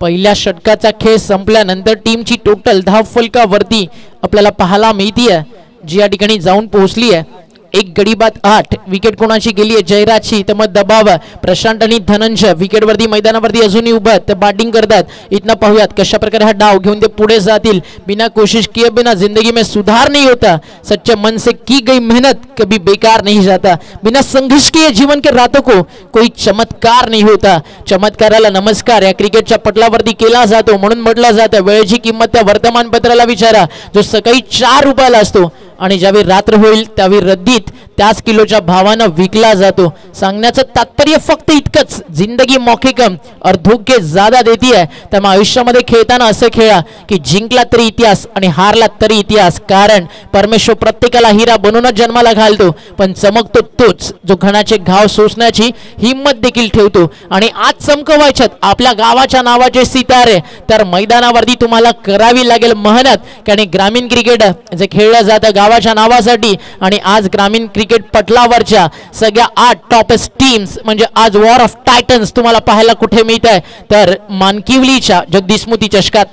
पहिल्या षटकाचा खेळ संपल्यानंतर टीमची टोटल धावफलकावरती आपल्याला पाहायला मिळतीये जी या ठिकाणी जाऊन पोहोचली आहे 1 गडी बाद 8. विकेट कोणाची गेली आहे? जयराजची. तर मग दबाव प्रशांत आणि धनंजय विकेटवरती मैदानावरती अजूनही उभं आहेत, ते बॅटिंग करतात. इथनं पाहूयात कशा प्रकारे हा डाव घेऊन ते पुढे जातील. बिना कोशिश किए बिना जिंदगी में सुधार नहीं होता. सच्चे मन से की गई मेहनत कभी बेकार नहीं जाता. बिना संघर्ष किए जीवन के रातों को कोई चमत्कार नहीं होता. चमत्काराला नमस्कार या क्रिकेटच्या पटलावरती केला जातो. म्हणून म्हटलं जातं वेळेची किंमत त्या वर्तमानपत्राला विचारा जो सकाळी 4 रुपयाला असतो आणि ज्यावेळी रात्र होईल त्यावेळी रद्दीत त्याच किलोच्या भावानं विकला जातो. सांगण्याचं तात्पर्य फक्त इतकंच, जिंदगी मौके कम और धोखे ज्यादा देती है. त्यामुळे आयुष्यामध्ये खेळताना असं खेळा की जिंकला तरी इतिहास आणि हारला तरी इतिहास. कारण परमेश्वर प्रत्येकाला हिरा बनवूनच जन्माला घालतो, पण चमकतो तोच जो घणाचे घाव सोसण्याची हिंमत देखील ठेवतो. आणि आज चमकवायच्यात आपल्या गावाच्या नावाचे सितारे तर मैदानावरती तुम्हाला करावी लागेल मेहनत. कारण ग्रामीण क्रिकेट जे खेळलं जातं गावाच्या नावासाठी आणि आज ग्रामीण क्रिकेट पटलावरच्या सगळ्या 8 टॉपेस्ट टीम्स म्हणजे आज वॉर ऑफ टायटन्स तुम्हाला पाहायला कुठे मिळत आहे तर मानकिवलीच्या जगदीशमुती चषकात.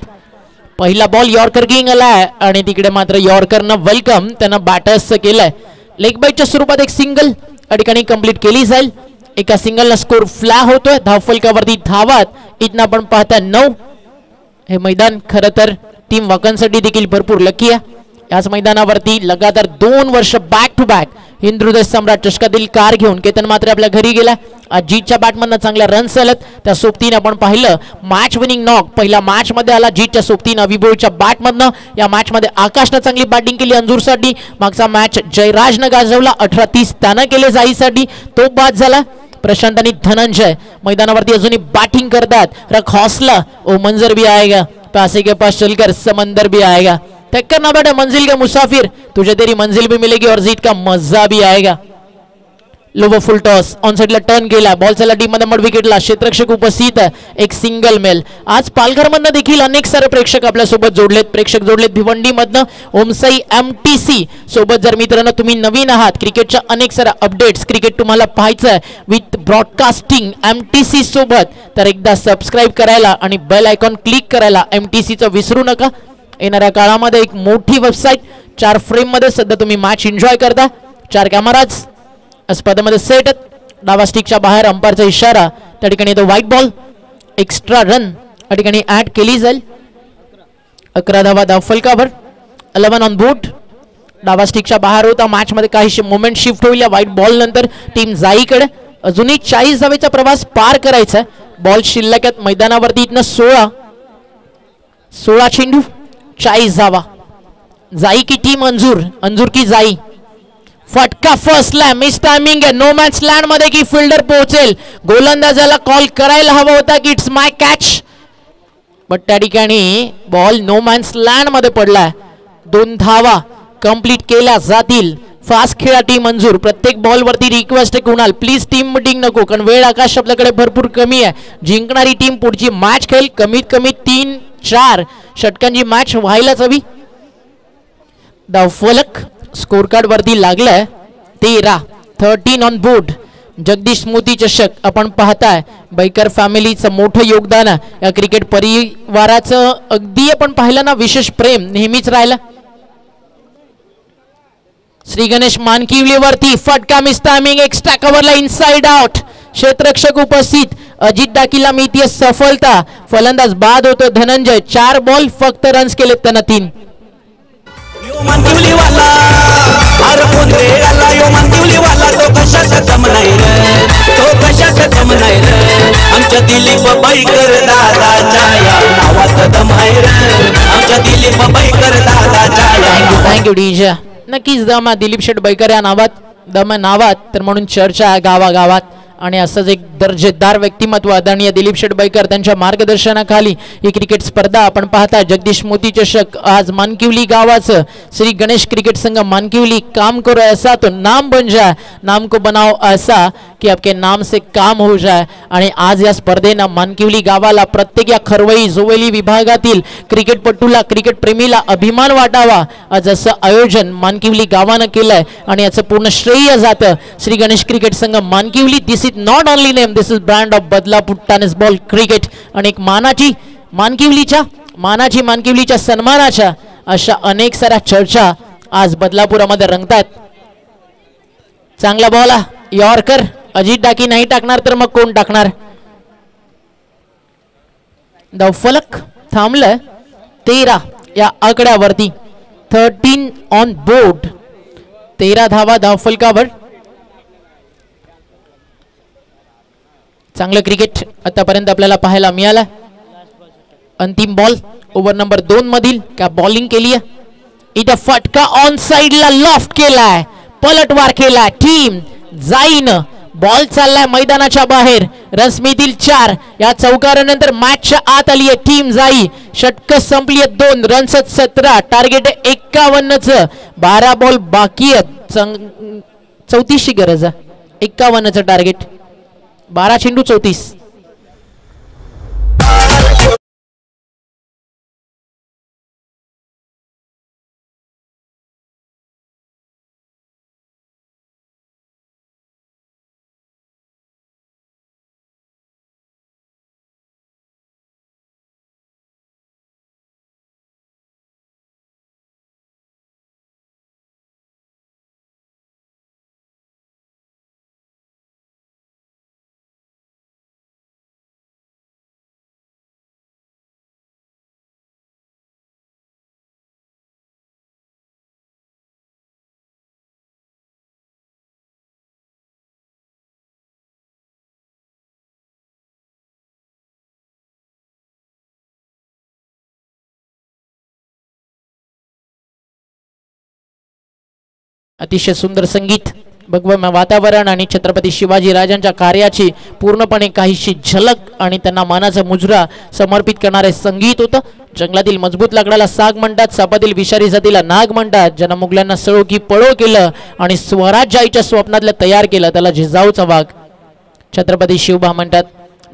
पहिला बॉल यॉर्कर किंग आलाय आणि तिकडे मात्र यॉर्करनं वेलकम त्यानं बॅटर्सचं केलंय. लेग बाईटच्या स्वरूपात एक सिंगल या ठिकाणी कंप्लीट केली जाईल. एका सिंगलला स्कोर फ्लॅग होतोय. धावफलकावरती धावात इथनं आपण पाहता 9. हे मैदान खरं तर टीम वाकांसाठी देखील भरपूर लकी आहे. याच मैदानावरती लगातार 2 वर्ष बॅक टू बॅक हिंदुहृदय सम्राट चषकातील कार घेऊन केतन मात्र आपल्या घरी गेला. जीतच्या बॅटमधनं चांगल्या रन्स आलेत. त्या सोबतीने आपण पाहिलं मॅच विनिंग नॉक पहिल्या मॅच मध्ये आला जीतच्या सोबतीनं विभूच्या बॅटमधनं. या मॅच मध्ये आकाशनं चांगली बॅटिंग केली अंजूरसाठी. मागचा मॅच जयराजनं गाजवला 18-30 त्यानं केले जाईसाठी, तो बाद झाला. प्रशांत आणि धनंजय मैदानावरती अजूनही बॅटिंग करतात. रख हौसला ओ मंजर भी आएगा, पैसे के पास चलकर समंदर भी आएगा. टक्कर ना बेटा मंजिल का मुसाफिर, तुझे तेरी मंजिल भी मिलेगी और जीत का मजा भी आएगा. लोवर फुल टॉस ऑन साइडला टर्न केला. बॉल चला टीम मध्ये मड विकेटला क्षेत्ररक्षक उपस्थित आहे. एक सिंगल मेल. आज पालघर मधनं देखील अनेक सारे प्रेक्षक आपल्या सोबत जोडलेत. प्रेक्षक जोडलेत भिवंडी मधनं ओमसाई MTC सोबत. जर मित्रांनो तुम्ही नवीन आहात, क्रिकेटच्या अनेक साऱ्या अपडेट्स क्रिकेट तुम्हाला पाहायचं आहे विथ ब्रॉडकास्टिंग MTC सोबत, तर एकदा सबस्क्राईब करायला आणि बेल आयकॉन क्लिक करायला MTCचं विसरू नका. येणाऱ्या काळामध्ये एक मोठी वेबसाईट 4 फ्रेम मध्ये सध्या तुम्ही मॅच एन्जॉय करता. 4 कॅमेराज स्पर्धेमध्ये सेट. डावा स्टिकच्या बाहेर अंपायरचा इशारा, त्या ठिकाणी तो व्हाईट बॉल. एक्स्ट्रा रन या ठिकाणी ऍड केली जाईल. 11 धावा धाव फलकावर. 11 ऑन बोर्ड. डावा स्टिकच्या बाहेर होता. मॅच मध्ये काही मोमेंट शिफ्ट होईल या व्हाईट बॉल नंतर टीम जाईकडे. अजूनही 40 धावेचा प्रवास पार करायचा. बॉल शिल्लक आहेत मैदानावरती. इथनं 16 चेंडू 40 धावा. जाई की टीम अंजूर, अंजूर की जाई. फटका फर्स्ट लॅम. मिस टायमिंग आहे. नो मॅच लँड मध्ये की फिल्डर पोहोचेल. गोलंदाजाला कॉल करायला हवा होता की इट्स माय कॅच, बट त्या ठिकाणी बॉल नो मॅन्स लँड मध्ये पडलाय. 2 धावा कंप्लीट केल्या जातील. फास्ट खेळा टीम अंजूर. प्रत्येक बॉल वरती रिक्वेस्ट आहे कुणाल प्लीज टीम मिटिंग नको, कारण वेळ आकाश आपल्याकडे भरपूर कमी आहे. जिंकणारी टीम पुढची मॅच खेळेल. कमीत कमी 3-4 षटकांची मॅच व्हायलाच हवी. धाव फलक स्कोर कार्ड वरती लागलाय 13 ऑन बोर्ड. जगदीश स्मृती चषक आपण पाहताय. बैकर फॅमिलीचं मोठं योगदान आहे. या क्रिकेट परिवाराचं अगदी आपण पाहिलं ना विशेष प्रेम नेहमीच राहिलं. श्री गणेश मानकिवलीवरती फटका. Miss timing. एक्स्ट्रा कव्हरला इनसाइड आउट. क्षेत्ररक्षक उपस्थित. अजित डाकीला मिळतीये सफलता. फलंदाज बाद होतो धनंजय. 4 बॉल फक्त रन्स केलेत त्यांना 3. मानकिवली वाला अरे कोण रे आला यो मानकिवली वाला, तो कशाचा कम नाही रे, तो कशाचा कम नाही रे. आमच्या दिलीप बैकर दादाच्या या नावात दम आहे रे, आमच्या दिलीप बैकर दादाच्या या. Thank you DJ. नक्कीच दम आहे दिलीप शेठ बैकर या नावात. दम नावात तर म्हणून चर्चा आहे गावागावात. आणि असंच एक दर्जेदार व्यक्तिमत्व आदरणीय दिलीप शेठ बैकर त्यांच्या मार्गदर्शनाखाली ही क्रिकेट स्पर्धा आपण पाहता. जगदीश मोती चषक आज मानकिवली गावाचं श्री गणेश क्रिकेट संघ मानकिवली काम करो ऐसा तो नाम बन जाए, नाम को बनाओ ऐसा की आपके नाम से काम हो जाए. आणि आज या स्पर्धेनं मानकिवली गावाला प्रत्येक या खरवई जोवेली विभागातील क्रिकेटपटूला क्रिकेट प्रेमीला अभिमान वाटावा आज असं आयोजन मानकिवली गावानं केलंय. आणि याचं पूर्ण श्रेय जातं श्री गणेश क्रिकेट संघ Mankivali. This is not only name, this is brand of Badlapur tennis ball cricket. आणि एक मानकिवलीच्या सन्मानाच्या अशा अनेक साऱ्या चर्चा आज बदलापुरामध्ये रंगतात. चांगला बॉल यॉर्कर. अजित डाकी नाही टाकणार तर मग कोण टाकणार. धावफलक थांबलंय 13 या आकड्यावरती. 13 ऑन बोर्ड. 13 धावा धावफलकावर. चांगलं क्रिकेट आतापर्यंत आपल्याला पाहायला मिळालं. अंतिम बॉल ओव्हर नंबर 2 मधील क्या बॉलिंग केली आहे. इथं फटका ऑन साइडला लॉफ्ट केलाय. पलटवार केलाय टीम जाईन. बॉल चाललाय मैदानाच्या बाहेर. रन्स मिळतील 4. या चौकारानंतर मॅचच्या आत आली आहे टीम जाई. षटक संपली आहेत 2. रन्स 17. टार्गेट 51चं. 12 बॉल बाकी आहेत. 34 ची गरज आहे. 51चं टार्गेट. 12 चेंडू 34. अतिशय सुंदर संगीत, भगवं वातावरण आणि छत्रपती शिवाजी राजांच्या कार्याची पूर्णपणे काहीशी झलक आणि त्यांना मानाचा मुजरा समर्पित करणारे संगीत होतं. जंगलातील मजबूत लाकडाला साग म्हणतात, सापातील विषारी जातीला नाग म्हणतात. ज्यांना मुघलांना सळो की पळो केलं आणि स्वराज्याच्या स्वप्नातलं तयार केलं त्याला जिजाऊचा वाघ छत्रपती शिवबा म्हणतात.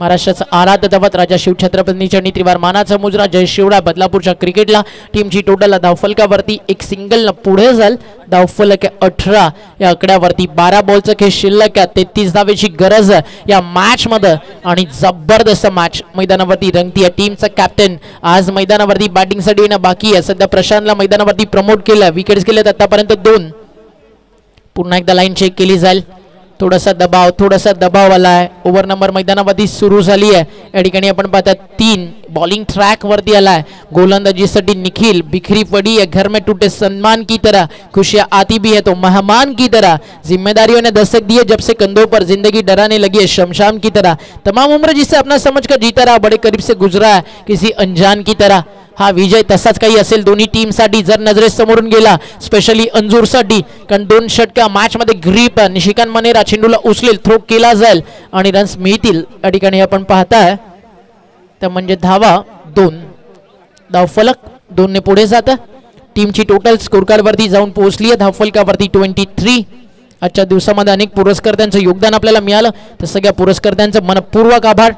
महाराष्ट्राचा आराध्य दैवत राजा शिवछत्रपतींच्या त्रिवार मानाचा मुजरा जय शिवराय. बदलापूरच्या क्रिकेटला टीमची टोटल धावफलकावरती एक सिंगल पुढे झाल. धावफलक 18 या आकड्यावरती 12 बॉलचं खेळ शिल्लक, 33 धावेची गरज या मॅच मध्ये आणि जबरदस्त मॅच मैदानावरती रंगती आहे. टीमचा कॅप्टन आज मैदानावरती बॅटिंगसाठी येणं बाकी आहे. सध्या प्रशांतला मैदानावरती प्रमोट केलं, विकेट्स केलेत आतापर्यंत 2. पुन्हा एकदा लाईन चेक केली जाईल. थोडासा दबाव आलाय. ओव्हर नंबर मैदानावरती सुरू झाली आहे. या ठिकाणी आपण पाहतात 3 बॉलिंग ट्रॅक वरती आलाय. गोलंदाजीसाठी निखिल बिखरी पड़ी है, घर में टूटे सम्मान की तरह खुशियां आती भी है तो मेहमान की तरह, जिम्मेदारियों ने दस्तक दी है जब से कंधों पर जिंदगी डराने लगी है शमशान की तरह, तमाम उम्र जिसे अपना समझकर जीता रहा बड़े करीब से गुजरा है किसी अनजान की तरह. हा विजय तसाच काही असेल दोन्ही टीमसाठी जर नजरेसमोरून गेला, स्पेशली अंजूरसाठी, कारण 2 षटका मॅच मध्ये ग्रीप निशिकांत मनेरा चेंडूला उचलेल, थ्रो केला जाईल आणि रन्स मिळतील. या ठिकाणी आपण पाहताय तर म्हणजे धावा 2, धावफलक 2 ने पुढे जातं. टीमची टोटल स्कोर कार्ड वरती जाऊन पोहोचली आहे धावफलकावरती 23. आजच्या दिवसामध्ये अनेक पुरस्कर्त्यांचं योगदान आपल्याला मिळालं, तर सगळ्या पुरस्कर्त्यांचं मनपूर्वक आभार.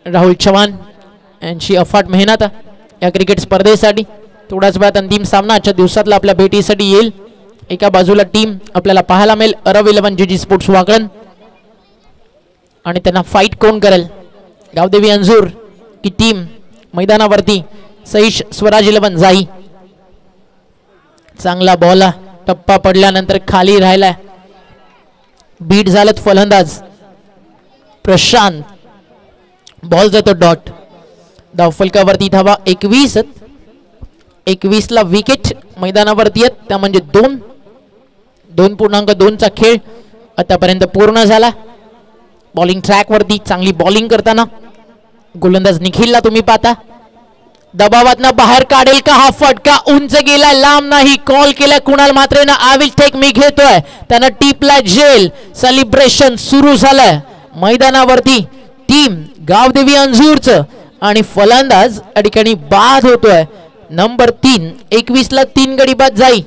राहुल चव्हाण यांची अफाट मेहनत या क्रिकेट स्पर्धेसाठी. थोड्याच वेळात अंतिम सामना आजच्या दिवसातला आपल्या भेटीसाठी येईल. एका बाजूला टीम आपल्याला पाहायला मिळेल अरब 11 जीजी स्पोर्ट्स वाकळण, आणि त्यांना फाईट कोण करेल, गावदेवी अंजूर की टीम मैदानावरती सईश स्वराज 11 जाई. चांगला बॉल, टप्पा पडल्यानंतर खाली राहिलाय, बीट झालेत फलंदाज प्रशांत. बॉल जातो डॉट. धावफलकावरती धावा 21 ला विकेट मैदानावरती आहेत, त्या म्हणजे 2.2चा खेळ आतापर्यंत पूर्ण झाला. बॉलिंग ट्रॅक वरती चांगली बॉलिंग करताना गोलंदाज निखिलला तुम्ही पाहता, दबावातनं बाहेर काढेल का, हा फटका उंच गेला, लांब नाही. कॉल केला कुणाल म्हात्रेनं, आय विल टेक, मी घेतोय. त्यानं टिपला जेल. सेलिब्रेशन सुरू झालंय मैदानावरती. टीम गावदेवी अंजूरचं आणि फलंदाज या ठिकाणी बाद होतोय नंबर 3. 21 ला 3 गडी बाद जाई.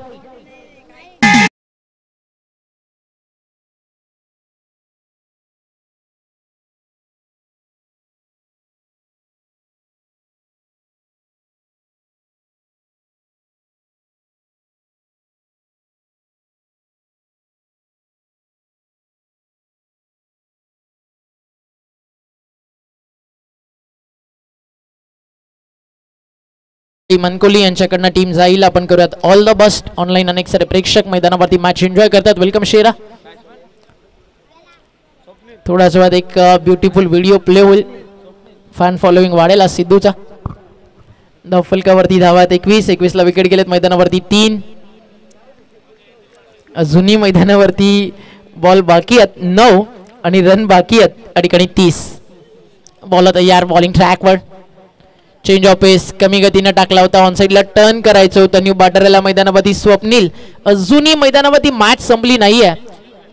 मनकोली यांच्याकडनं टीम जाईल. आपण करूयात ऑल द बेस्ट. ऑनलाईन अनेक सारे प्रेक्षक मैदानावरती मॅच एन्जॉय करतात. वेलकम शेरा. थोड्याच वेळात एक ब्युटिफुल व्हिडिओ प्ले होईल, फॅन फॉलोइंग वाढेल आज सिद्धूचा. धावफलकावरती धावात 21 ला विकेट गेलेत मैदानावरती 3. अजूनही मैदानावरती बॉल बाकी आहेत 9 आणि रन बाकी आहेत या ठिकाणी 30. बॉल तयार, बॉलिंग ट्रॅकवर, चेंज ऑफ पेस कमी गतीने टाकला होता, ऑन साइडला टर्न करायचं होतं. न्यू बॅटरला मैदानावरती स्वप्नील. अजूनही मैदानावरती मॅच संपली नाहीये,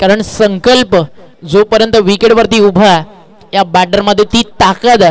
कारण संकल्प जोपर्यंत विकेट वरती उभा आहे या बॅटर मध्ये ती ताकद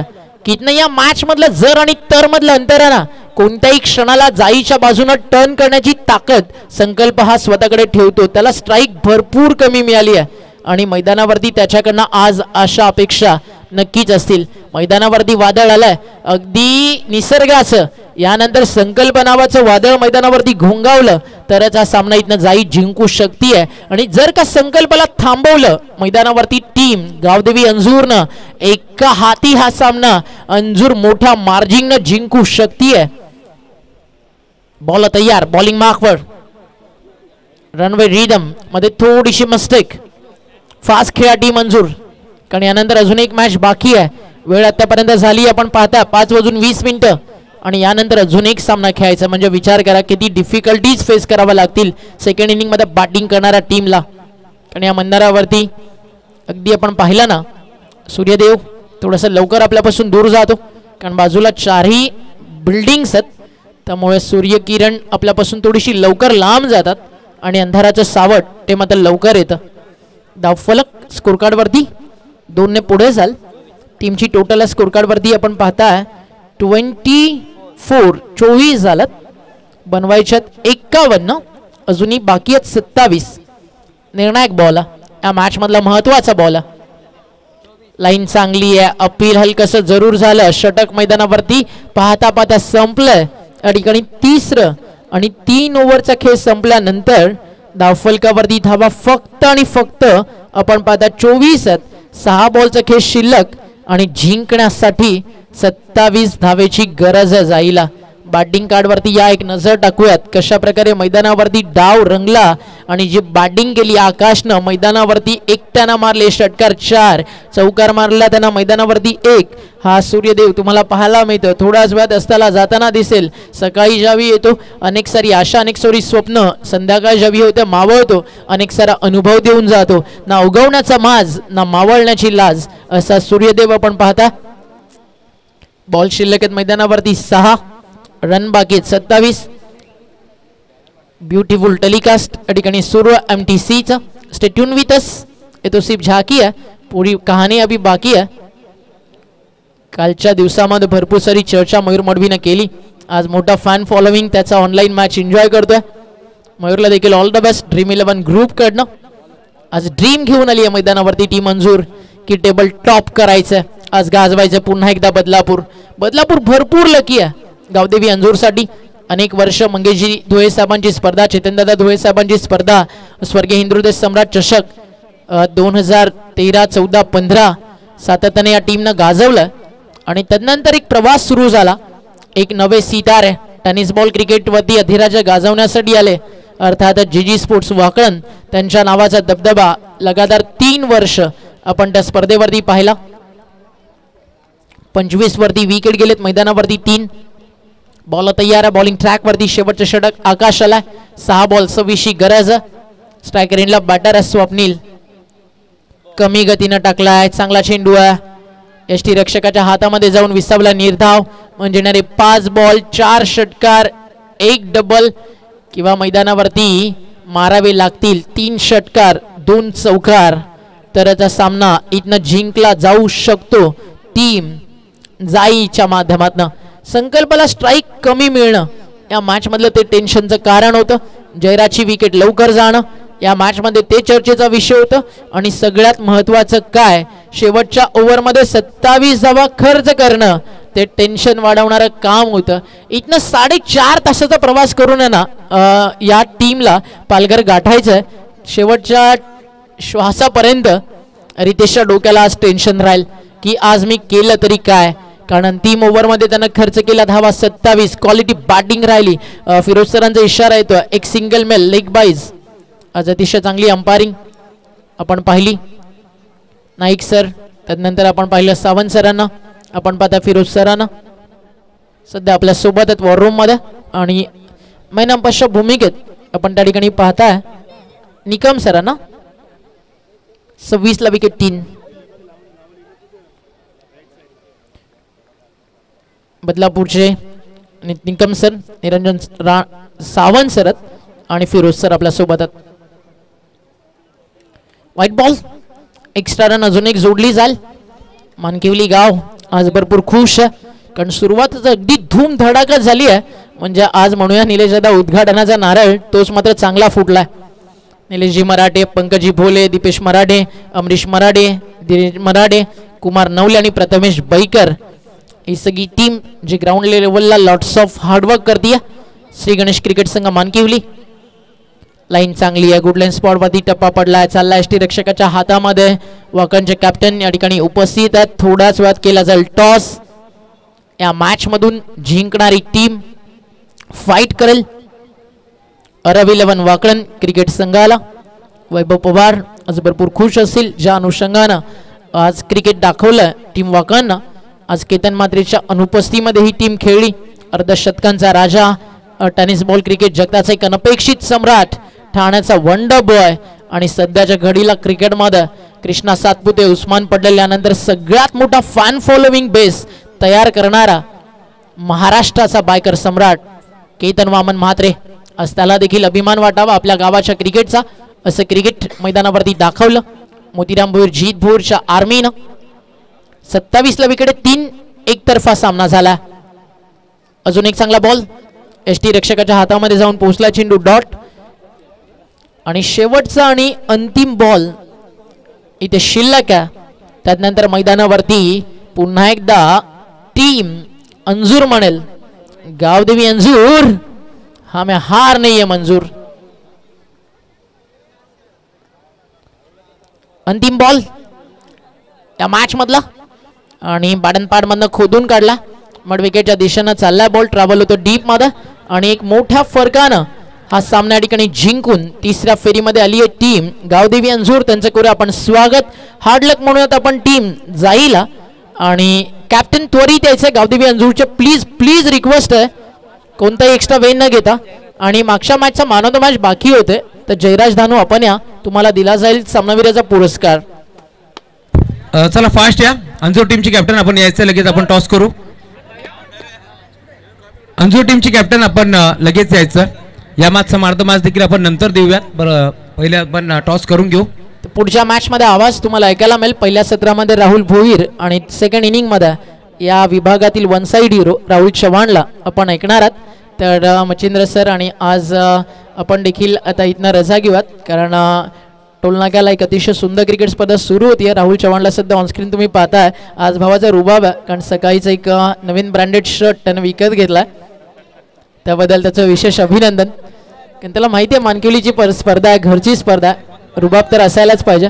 की या मॅच मधलं जर आणि तर मधलं अंतर आहे ना, कोणत्याही क्षणाला जाईच्या बाजूने टर्न करण्याची ताकद संकल्प हा स्वतःकडे ठेवतो. त्याला स्ट्राईक भरपूर कमी मिळाली आहे आणि मैदानावरती त्याच्याकडनं आज आशा अपेक्षा नक्कीच असतील. मैदानावरती वादळ आलंय अगदी निसर्गाचं, यानंतर संकल्प नावाचं वादळ मैदानावरती घोंगावलं तरच हा सामना इथनं जाई जिंकू शकते आहे. आणि जर का संकल्पाला थांबवलं मैदानावरती टीम गावदेवी अंजूरनं, एका हाती हा सामना अंजूर मोठ्या मार्जिननं जिंकू शकते आहे. बॉल तयार, बॉलिंग मार्कवर, रनवे रिदम मध्ये थोडीशी मिस्टेक. फास्ट खेळा टीम अंजूर, कारण यानंतर अजून एक मॅच बाकी आहे. वेळ आतापर्यंत झाली आपण पाहता 5:20 आणि यानंतर अजून एक सामना खेळायचा. म्हणजे विचार करा किती डिफिकल्टीज फेस कराव्या लागतील सेकंड इनिंग मध्ये बॅटिंग करणाऱ्या टीमला. कारण या मंदारावरती अगदी आपण पाहिलं ना, सूर्यदेव थोडंसं लवकर आपल्यापासून दूर जातो, कारण बाजूला 4ही बिल्डिंग्स आहेत, त्यामुळे सूर्यकिरण आपल्यापासून थोडीशी लवकर लांब जातात आणि अंधाराचं सावट ते मात्र लवकर येतं. धावफलक स्कोरकार्डवरती 2 ने पुढे जाल. टीमची टोटल स्कोरकार्डवरती आपण पाहताय 24 झालं. बनवायच्यात 51, अजूनही बाकी आहेत 27. निर्णायक बॉल या मॅच मधला महत्वाचा बॉल. लाईन चांगली आहे. अपील हलकसं जरूर झालं. षटक मैदानावरती पाहता पाहता संपलंय. या ठिकाणी 3रं आणि 3 ओव्हरचा खेळ संपल्यानंतर धावफलकावरती धावा फक्त आणि फक्त आपण पाहता 24 आहेत. 6 बॉलचा खेळ शिल्लक आणि जिंकण्यासाठी 27 धावेची गरज जाईल. बॅटिंग कार्डवरती या एक नजर टाकूयात कशा प्रकारे मैदानावरती डाव रंगला आणि जी बॅटिंग केली आकाशनं मैदानावरती एकट्यानं मारले षटकार 4, चौकार मारला त्यांना मैदानावरती 1. हा सूर्यदेव तुम्हाला पाहायला मिळतं. थोड्याच वेळात असताना जाताना दिसेल. सकाळी ज्यावेळी येतो अनेक सारी आशा अनेक सारी स्वप्न, संध्याकाळी ज्यावेळी होतं मावळतो अनेक सारा अनुभव देऊन जातो. ना उगवण्याचा माज ना मावळण्याची लाज असा सूर्यदेव आपण पाहता. बॉल शिल्लक आहेत मैदानावरती 6, रन बाकी 27. ब्युटिफुल टेलिकास्ट या ठिकाणी सुरू MTCचा. Stay tune with us. ये तो सिर्फ झाकी है, पूरी कहाणी अभी बाकी है. कालच्या दिवसामध्ये भरपूर सारी चर्चा मयूर मडवीनं केली. आज मोठा फॅन फॉलोविंग त्याचा ऑनलाईन मॅच एन्जॉय करतोय. मयूरला देखील all the best dream 11 group कडनं. आज ड्रीम घेऊन आली आहे मैदानावरती टीम मंजूर की टेबल टॉप करायचं. आज गाजवायचं पुन्हा एकदा बदलापूर. भरपूर लकी आहे गावदेवी अंजूरसाठी. अनेक वर्ष मंगेशजी धुळे साहेबांची स्पर्धा, चेतनदादा धुळे साहेबांची स्पर्धा, स्वर्गीय हिंदुहृदय सम्राट चषक 2013, 14, 15 सातत्याने या टीमनं गाजवलं. आणि त्यानंतर एक प्रवास सुरू झाला. एक नवे सितारे टेनिस बॉल क्रिकेटवरती अधिराज्य गाजवण्यासाठी आले. अर्थात GG स्पोर्ट्स वाकळण त्यांच्या नावाचा दबदबा लगातार 3 वर्ष आपण त्या स्पर्धेवरती पाहिला. 25 वरती विकेट गेलेत. मैदानावरती 3 बॉल तयार आहे. बॉलिंग ट्रॅक वरती शेवटचं षटक आकाश आलाय. 6 बॉल 26 गरज. स्ट्रायकर इनला बॅटर आहे स्वप्नील. कमी गतीनं टाकलाय. चांगला चेंडू आहे. यष्टी रक्षकाच्या हातामध्ये जाऊन विसावला निर्धाव. म्हणजे 5 बॉल 4 षटकार 1 डबल किंवा मैदानावरती मारावे लागतील 3 षटकार 2 चौकार तरचा सामना इथनं जिंकला जाऊ शकतो. टीम जाईच्या माध्यमातून संकल्पाला स्ट्राईक कमी मिळणं या मॅच मधलं ते टेन्शनचं कारण होतं. जयराजची विकेट लवकर जाणं या मॅच मध्ये ते चर्चेचा विषय होतं. आणि सगळ्यात महत्वाचं काय, शेवटच्या ओव्हरमध्ये 27 धावा खर्च करणं ते टेन्शन वाढवणारं काम होतं. इथनं 4.5 तासाचा प्रवास करून ना या टीमला पालघर गाठायचं. शेवटच्या श्वासापर्यंत रितेशच्या डोक्याला आज टेन्शन राहील की आज मी केलं तरी काय, कारण अंतिम ओव्हरमध्ये त्यानं खर्च केला धावा 27. क्वालिटी बॅटिंग राहिली. फिरोज सरांचा इशारा येतो एक सिंगल मेल लेग बाईज. आज अतिशय चांगली अंपायरिंग आपण पाहिली. नाईक सर, त्यानंतर आपण पाहिलं सावंत सरांना, आपण पाहता फिरोज सरांना सध्या आपल्या सोबत आहेत वॉर रूम मध्ये. आणि मैन अंपायरच्या भूमिकेत आपण त्या ठिकाणी पाहताय निकम सरांना. 26 ला विकेट 3. बदलापूरचे निकम सर, निरंजन सावंत सर आणि फिरोज सर आपल्या सोबत आहेत. व्हाईट बॉल एक्स्ट्रा रन अजून एक जोडली जाईल. मानकिवली गाव आज भरपूर खुश आहे कारण सुरुवातच अगदी धूम धडाका झाली आहे. म्हणजे आज म्हणूया निलेश दादा उद्घाटनाचा नारळ तोच मात्र चांगला फुटलाय. निलेशजी मराठे, पंकजी भोले, दीपेश मराठे, अमरीश मराठे, धीरेश मराठे, कुमार नवले आणि प्रथमेश बैकर ही सगळी टीम जी ग्राउंड लेवलला लॉट्स ऑफ हार्डवर्क करते. श्री गणेश क्रिकेट संघ मानकिवली. लाईन चांगली आहे. गुड लाईन स्पॉट वरती टप्पा पडलाय. चालला यष्टी रक्षकाच्या हातामध्ये. वाकणचे कॅप्टन या ठिकाणी उपस्थित आहेत. थोड्याच वेळात केला जाईल टॉस. या मॅच मधून जिंकणारी टीम फाईट करेल. अरब 11 वाकळण क्रिकेट संघाला. वैभव पवार आज भरपूर खुश असतील ज्या अनुषंगानं आज क्रिकेट दाखवलं टीम वाकळणनं. आज केतन मात्रेच्या अनुपस्थितीमध्ये ही टीम खेळली. अर्धशतकांचा राजा, टेनिस बॉल क्रिकेट जगताचा एक अनपेक्षित सम्राट, ठाण्याचा वंडर बॉय आणि सध्याच्या घडीला क्रिकेटमध्ये कृष्णा सातपुते, उस्मान पटेल यानंतर सगळ्यात मोठा फॅन फॉलोविंग बेस तयार करणारा महाराष्ट्राचा बायकर सम्राट केतन वामन म्हात्रे. आज त्याला देखील अभिमान वाटावा आपल्या गावाच्या क्रिकेटचा, असं क्रिकेट मैदानावरती दाखवलं मोतीराम भोईर जीत भोईरच्या आर्मीनं. 27 विकेट, 3 एकतर्फा सामना झाला. अजून एक चांगला बॉल एसटी रक्षकाच्या हातामध्ये जाऊन पोहोचला, चेंडू डॉट. आणि शेवटचा आणि अंतिम बॉल इथे शिल्लक आहे. त्यानंतर मैदानावरती पुन्हा एकदा टीम अंजूर म्हणेल, गावदेवी अंजूर, हमें हार नाहीये मंजूर. अंतिम बॉल या मॅच मधला आणि बाडनपाड मधनं खोदून काढला. मड विकेटच्या दिशेनं चाललाय बॉल, ट्रॅव्हल होतो डीप मध्ये आणि एक मोठ्या फरकानं हा सामना या ठिकाणी जिंकून तिसऱ्या फेरीमध्ये आली आहे टीम गावदेवी अंजूर. त्यांचं करूया आपण स्वागत. हार्ड लक म्हणूयात आपण टीम जाईल. आणि कॅप्टन त्वरित यायचं गावदेवी अंजूरचे, प्लीज प्लीज रिक्वेस्ट आहे, कोणताही एक्स्ट्रा वेळ न घेता. आणि मागच्या मॅचचा मॅन ऑफ द मॅच बाकी होते, तर जयराज धानू आपण या, तुम्हाला दिला जाईल सामनावीराचा पुरस्कार. चला फास्ट या. अंजूर टीमची कॅप्टन आपण यायचं, लगेच आपण टॉस करू. अंजूर टीमची कॅप्टन आपण लगेच यायचं. या मॅचचा मार्द मॅच देखील आपण नंतर देऊयात. बरं पहिले आपण टॉस करून घेऊ. पुढच्या मॅच मध्ये आवाज तुम्हाला ऐकायला मिळेल. पहिल्या सत्रामध्ये राहुल भोईर आणि सेकंड इनिंग मध्ये या विभागातील वन साइड हिरो राहुल चव्हाणला आपण ऐकणार आहात. तर मच्छिंद्र सर, आणि आज आपण देखील आता इथनं रजा घेऊयात, कारण टोलनाक्याला एक अतिशय सुंदर क्रिकेट स्पर्धा सुरू होती. राहुल चव्हाणला सध्या ऑनस्क्रीन तुम्ही पाहताय. आज भावाचा रुबाब आहे, कारण सकाळीच एक नवीन ब्रँडेड शर्ट त्यानं विकत घेतलाय, त्याबद्दल त्याचं विशेष अभिनंदन. कारण त्याला माहिती आहे मानकिवलीची स्पर्धा आहे, घरची स्पर्धा आहे, रुबाब तर असायलाच पाहिजे.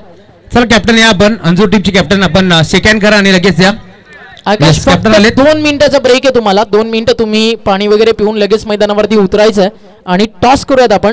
चला कॅप्टन या आपण. अंजूर टीमची कॅप्टन आपण सेकंड करा आणि लगेच या. आकाश, फक्त 2 मिनिटाचा ब्रेक आहे तुम्हाला. 2 मिनिटं तुम्ही पाणी वगैरे पिऊन लगेच मैदानावरती उतरायचं आहे आणि टॉस करूयात आपण.